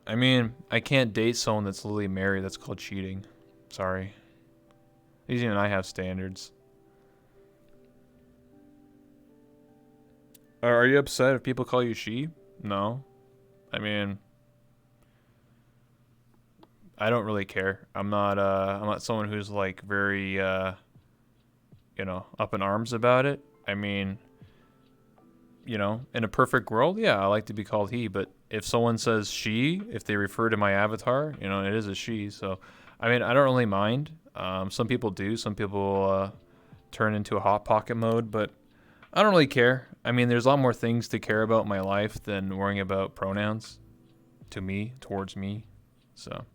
I mean, I can't date someone that's literally married. That's called cheating. Sorry. At least even I have standards. Are you upset if people call you she? No. I mean, I don't really care. I'm not someone who's like very you know, up in arms about it. I mean, you know, in a perfect world, yeah, I like to be called he, but if someone says she, if they refer to my avatar, you know, it is a she. So, I mean, I don't really mind. Some people do. Some people turn into a hot pocket mode, but I don't really care. I mean, there's a lot more things to care about in my life than worrying about pronouns to me, towards me. So,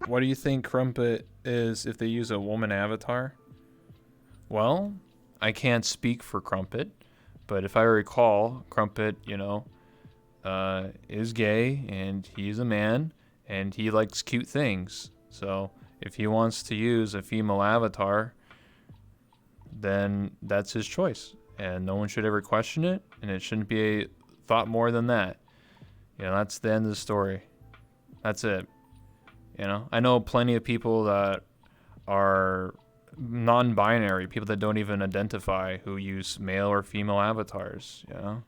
what do you think Crumpet is if they use a woman avatar? Well, I can't speak for Crumpet, but if I recall, Crumpet, you know, is gay and he's a man and he likes cute things. So if he wants to use a female avatar, then that's his choice. And no one should ever question it, and it shouldn't be a thought more than that. You know, that's the end of the story. That's it. You know, I know plenty of people that are non-binary, people that don't even identify, who use male or female avatars, you know?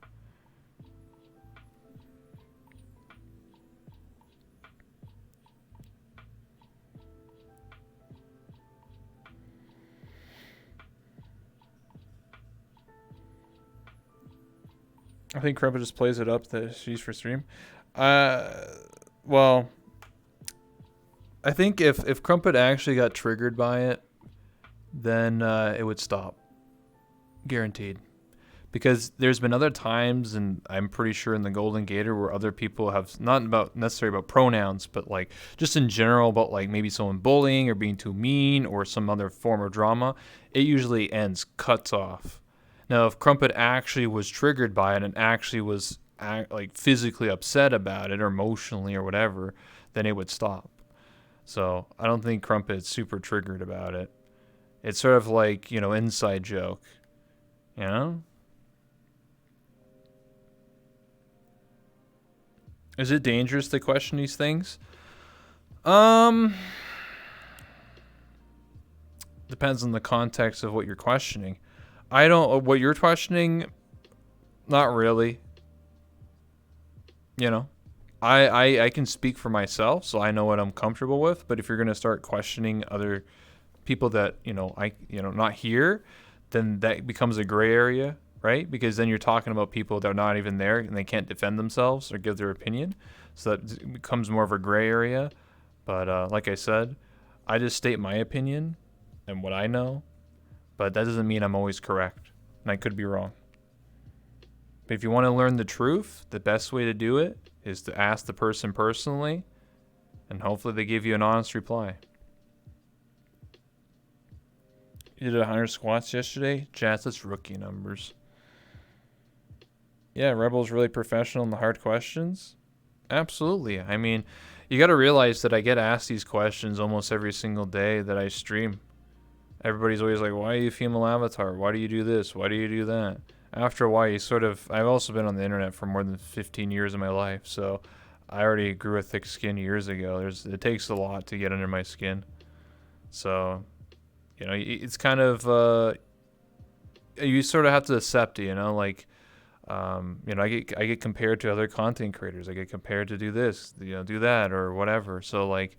I think Crumpet just plays it up that she's for stream. Well, I think if Crumpet actually got triggered by it, then it would stop. Guaranteed. Because there's been other times, and I'm pretty sure in the Golden Gator, where other people have, not about necessarily about pronouns, but like just in general about like maybe someone bullying or being too mean or some other form of drama, it usually ends, cuts off. Now, if Crumpet actually was triggered by it and actually was like physically upset about it or emotionally or whatever, then it would stop. So I don't think Crumpet's super triggered about it. It's sort of like, you know, inside joke, you know? Is it dangerous to question these things? Depends on the context of what you're questioning. What you're questioning, not really. You know, I can speak for myself, so I know what I'm comfortable with. But if you're gonna start questioning other people that, you know, not here, then that becomes a gray area, right? Because then you're talking about people that are not even there and they can't defend themselves or give their opinion. So that becomes more of a gray area. But like I said, I just state my opinion and what I know, but that doesn't mean I'm always correct, and I could be wrong. But if you want to learn the truth, the best way to do it is to ask the person personally, and hopefully they give you an honest reply. You did 100 squats yesterday? Jazz, that's rookie numbers. Yeah, Rebel's really professional in the hard questions. Absolutely. I mean, you got to realize that I get asked these questions almost every single day that I stream. Everybody's always like, why are you a female avatar? Why do you do this? Why do you do that? After a while, you sort of... I've also been on the internet for more than 15 years of my life, so I already grew a thick skin years ago. It takes a lot to get under my skin. So, you know, it's kind of... you sort of have to accept it, you know? Like, you know, I get compared to other content creators. I get compared to do this, you know, do that, or whatever. So, like,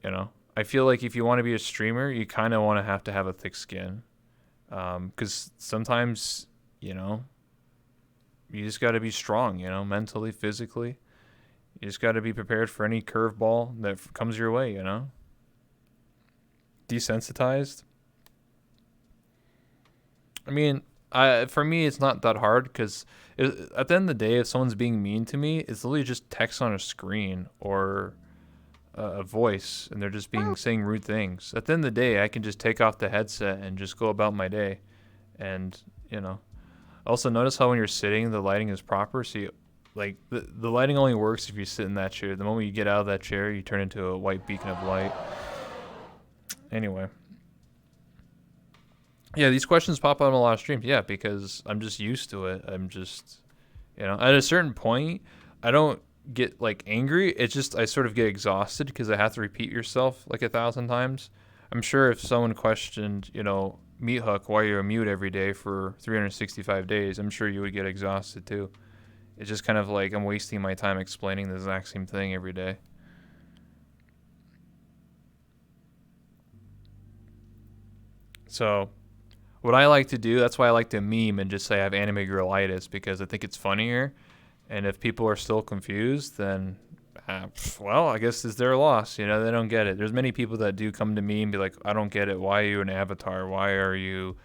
you know, I feel like if you want to be a streamer, you kind of want to have a thick skin. Because sometimes, you know, you just got to be strong, you know, mentally, physically. You just got to be prepared for any curveball that comes your way, you know. Desensitized. I mean, For me, it's not that hard because at the end of the day, if someone's being mean to me, it's literally just text on a screen or a voice, and they're just being saying rude things. At the end of the day, I can just take off the headset and just go about my day. And you know, also notice how when you're sitting, the lighting is proper. So you, like the lighting only works if you sit in that chair. The moment you get out of that chair, you turn into a white beacon of light. Anyway. Yeah, these questions pop up on a lot of streams. Yeah, because I'm just used to it. I'm just, at a certain point, I don't get like angry. It's just I sort of get exhausted because I have to repeat yourself like 1,000 times. I'm sure if someone questioned, MeatyHook, why you're mute every day for 365 days, I'm sure you would get exhausted too. It's just kind of like I'm wasting my time explaining the exact same thing every day. So what I like to do, that's why I like to meme and just say I have anime girlitis because I think it's funnier. And if people are still confused, then, well, I guess it's their loss. They don't get it. There's many people that do come to me and be like, I don't get it. Why are you an avatar? Why are you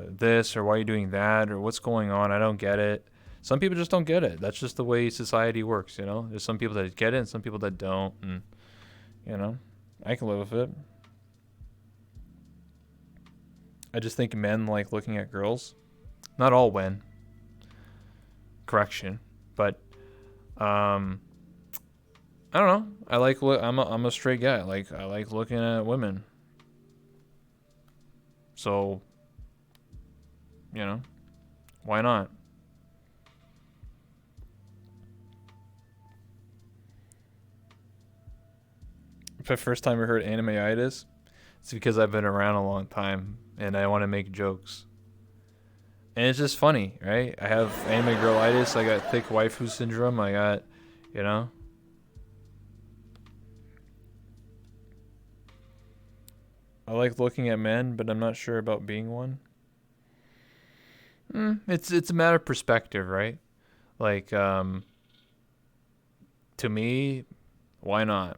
this? Or why are you doing that? Or what's going on? I don't get it. Some people just don't get it. That's just the way society works, There's some people that get it and some people that don't. And, I can live with it. I just think men like looking at girls. Not all men. Correction. But I don't know. I'm a straight guy. I like looking at women. So, why not? The first time I heard anime-itis, it's because I've been around a long time and I want to make jokes. And it's just funny, right? I have anime girlitis. I got thick waifu syndrome. I got, I like looking at men, but I'm not sure about being one. It's a matter of perspective, right? Like, to me, why not?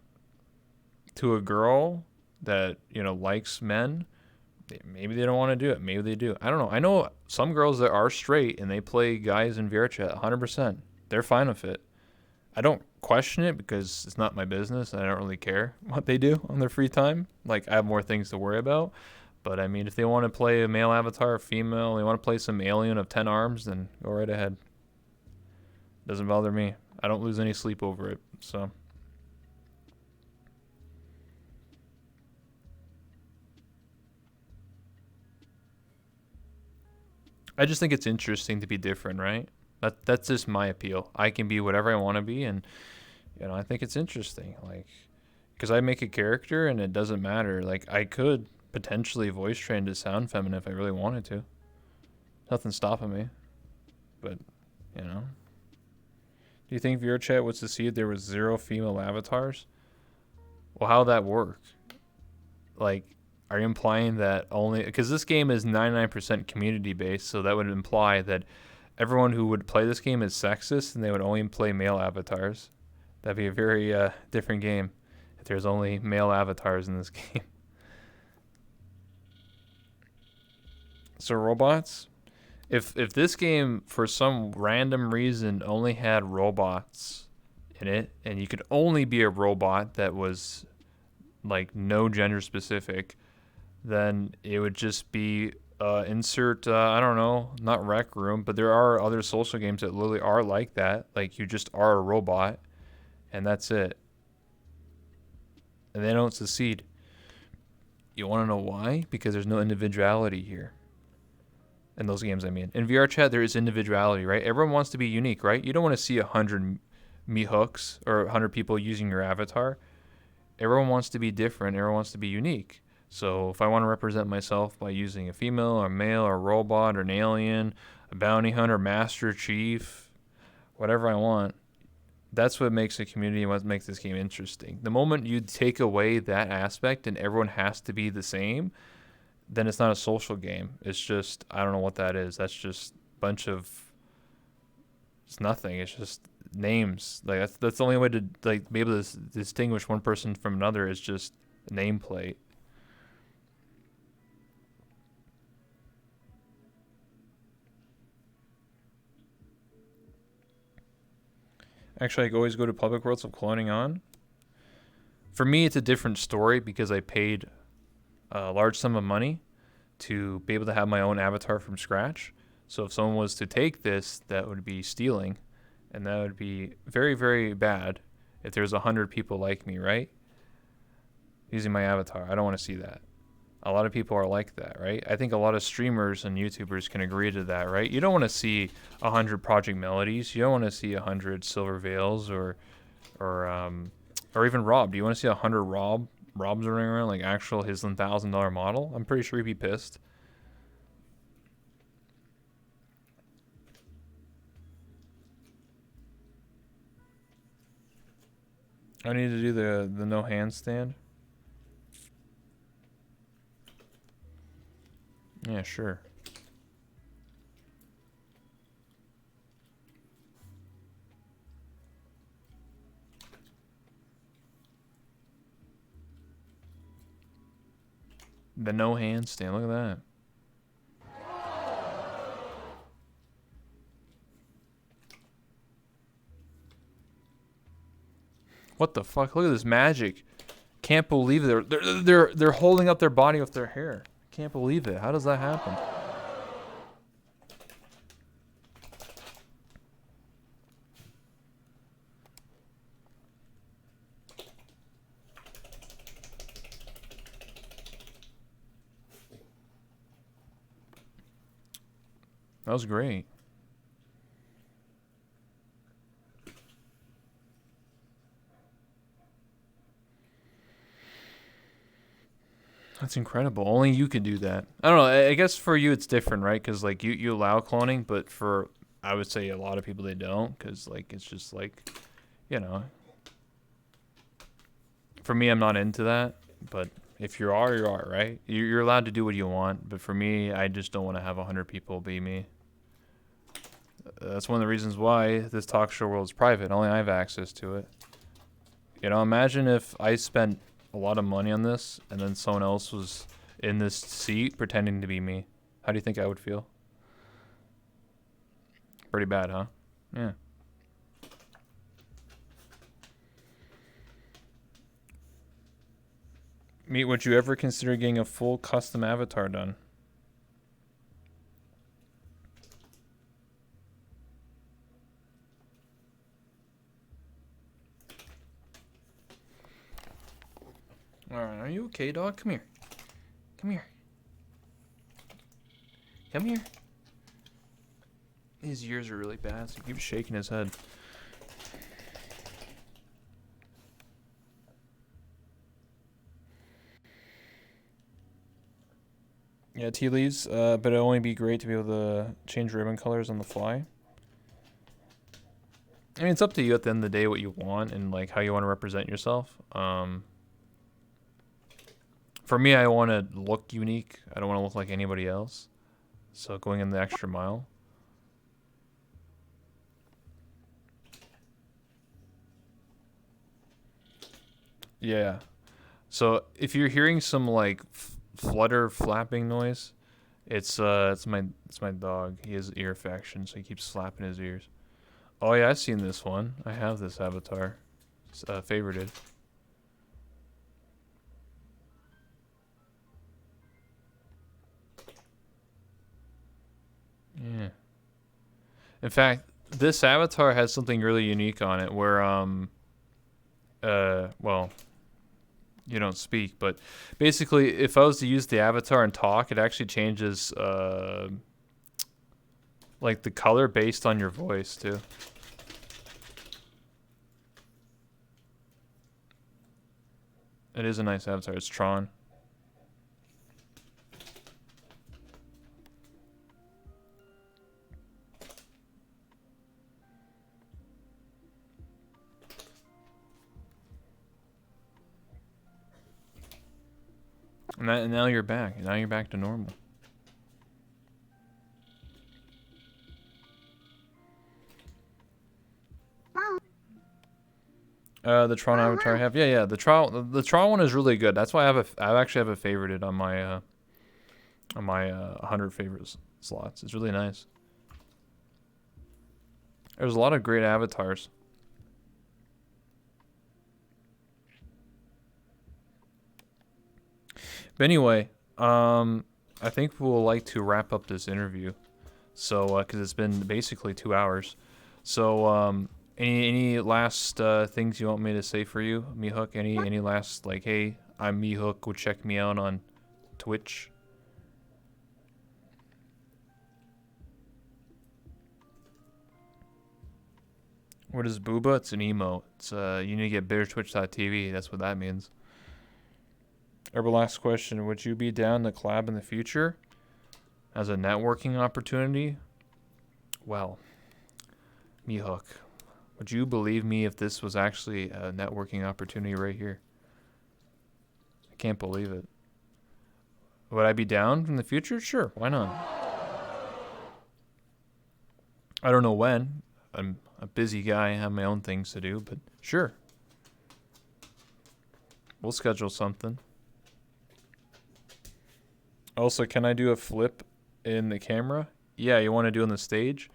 To a girl that likes men, maybe they don't want to do it. Maybe they do. I don't know. I know some girls that are straight and they play guys in Vrchat 100%. They're fine with it. I don't question it because it's not my business and I don't really care what they do on their free time. Like, I have more things to worry about. But I mean, if they want to play a male avatar, a female, they want to play some alien of 10 arms, then go right ahead. Doesn't bother me. I don't lose any sleep over it. So. I just think it's interesting to be different, right? That's just my appeal. I can be whatever I want to be, and I think it's interesting. Like, because I make a character, and it doesn't matter. Like, I could potentially voice train to sound feminine if I really wanted to. Nothing's stopping me. But, do you think Vrchat would succeed? There was 0 female avatars. Well, how'd that work? Like, are you implying that only because this game is 99% community based, so that would imply that everyone who would play this game is sexist and they would only play male avatars? That'd be a very different game if there's only male avatars in this game. So robots? If this game for some random reason only had robots in it and you could only be a robot that was like no gender specific, then it would just be insert, I don't know, not Rec Room, but there are other social games that literally are like that. Like, you just are a robot, and that's it. And they don't succeed. You want to know why? Because there's no individuality here. In those games, I mean. In Vrchat, there is individuality, right? Everyone wants to be unique, right? You don't want to see 100 MeatyHooks or 100 people using your avatar. Everyone wants to be different. Everyone wants to be unique. So if I want to represent myself by using a female or male or a robot or an alien, a bounty hunter, master chief, whatever I want, that's what makes a community and what makes this game interesting. The moment you take away that aspect and everyone has to be the same, then it's not a social game. It's just, I don't know what that is. That's just a bunch of, it's nothing. It's just names. Like, that's the only way to like be able to distinguish one person from another is just nameplate. Actually, I always go to public worlds of cloning on. For me, it's a different story because I paid a large sum of money to be able to have my own avatar from scratch. So if someone was to take this, that would be stealing, and that would be very, very bad if there's 100 people like me, right? Using my avatar. I don't want to see that. A lot of people are like that, right? I think a lot of streamers and YouTubers can agree to that, right? You don't want to see 100 Project Melodies. You don't want to see 100 Silver Veils or even Rob. Do you want to see 100 Robs running around like actual his $1,000 model? I'm pretty sure he'd be pissed. I need to do the no handstand. Yeah, sure. The no handstand. Look at that. What the fuck? Look at this magic. Can't believe it. They're holding up their body with their hair. Can't believe it. How does that happen? That was great. That's incredible. Only you could do that. I don't know. I guess for you it's different, right? Because like you allow cloning, but for I would say a lot of people they don't, because like it's just like, you know. For me, I'm not into that, but if you are, right? You're allowed to do what you want, but for me, I just don't want to have 100 people be me. That's one of the reasons why this talk show world is private. Only I have access to it. You know, imagine if I spent a lot of money on this and then someone else was in this seat pretending to be me. How do you think I would feel? Pretty bad, huh? Yeah. Meet, would you ever consider getting a full custom avatar done? Alright, are you okay, dog? Come here. Come here. Come here. His ears are really bad, so he keeps shaking his head. Yeah, tea leaves, but it'd only be great to be able to change ribbon colors on the fly. I mean, it's up to you at the end of the day what you want and like how you want to represent yourself. For me, I want to look unique. I don't want to look like anybody else. So going in the extra mile. Yeah. So if you're hearing some like flutter flapping noise, it's my dog. He has ear infection, so he keeps slapping his ears. Oh yeah, I've seen this one. I have this avatar. It's favorited. Yeah. In fact, this avatar has something really unique on it where well, you don't speak, but basically if I was to use the avatar and talk, it actually changes like the color based on your voice too. It is a nice avatar. It's Tron. And now you're back. Now you're back to normal. The Tron avatar I have. Yeah. The Tron one is really good. That's why I actually have a favorited on my 100 favorites slots. It's really nice. There's a lot of great avatars. But anyway, I think we'll like to wrap up this interview. So, because it's been basically 2 hours. So, any last things you want me to say for you, MeatyHook? Any last like, hey, I'm MeatyHook. Go check me out on Twitch. What is Booba? It's an emote. It's you need to get bittertwitch.tv. That's what that means. Our last question: would you be down to collab in the future as a networking opportunity? Well, MeatyHook, would you believe me if this was actually a networking opportunity right here? I can't believe it. Would I be down in the future? Sure, why not? I don't know when. I'm a busy guy. I have my own things to do, but sure. We'll schedule something. Also, can I do a flip in the camera? Yeah, you want to do on the stage?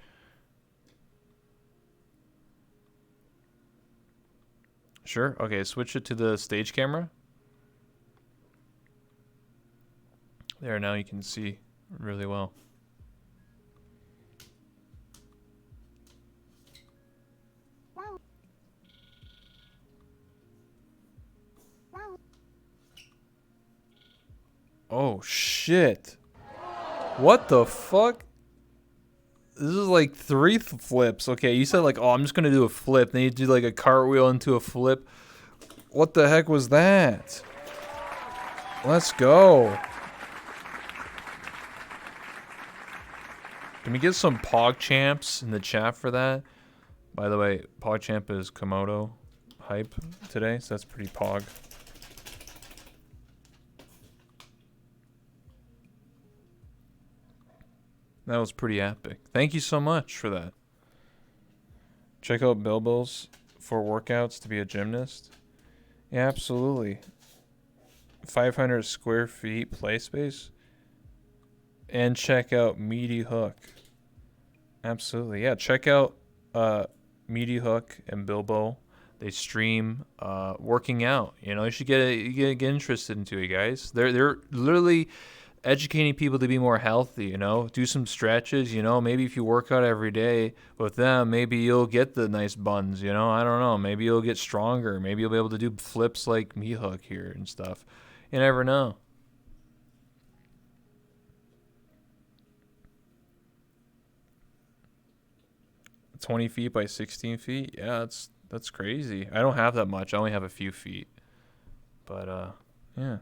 Sure. Okay, switch it to the stage camera. There, now you can see really well. Oh, shit. What the fuck? This is like 3 flips. Okay, you said like, oh, I'm just going to do a flip. Then you do like a cartwheel into a flip. What the heck was that? Let's go. Can we get some PogChamps in the chat for that? By the way, PogChamp is Komodo hype today, so that's pretty pog. That was pretty epic. Thank you so much for that. Check out Bilbo's for workouts to be a gymnast. Yeah, absolutely. 500 square feet play space. And check out MeatyHook. Absolutely. Yeah, check out MeatyHook and Bilbo. They stream working out. You know, you should get interested into it, guys. They're literally educating people to be more healthy, you know. Do some stretches, you know. Maybe if you work out every day with them, maybe you'll get the nice buns, you know. I don't know. Maybe you'll get stronger. Maybe you'll be able to do flips like MeatyHook here and stuff. You never know. $20 feet by 16 feet? Yeah, that's crazy. I don't have that much. I only have a few feet. But yeah.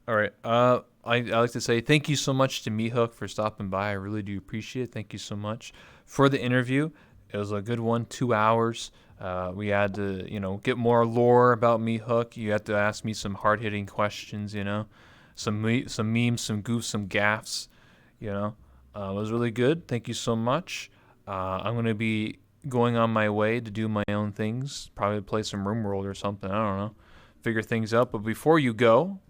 All right. I like to say thank you so much to MeatyHook for stopping by. I really do appreciate it. Thank you so much for the interview. It was a good one, 2 hours. We had to, you know, get more lore about MeatyHook. You had to ask me some hard-hitting questions, you know, some memes, some goofs, some gaffs, you know. It was really good. Thank you so much. I'm going to be going on my way to do my own things, probably play some RimWorld or something. I don't know. Figure things out. But before you go,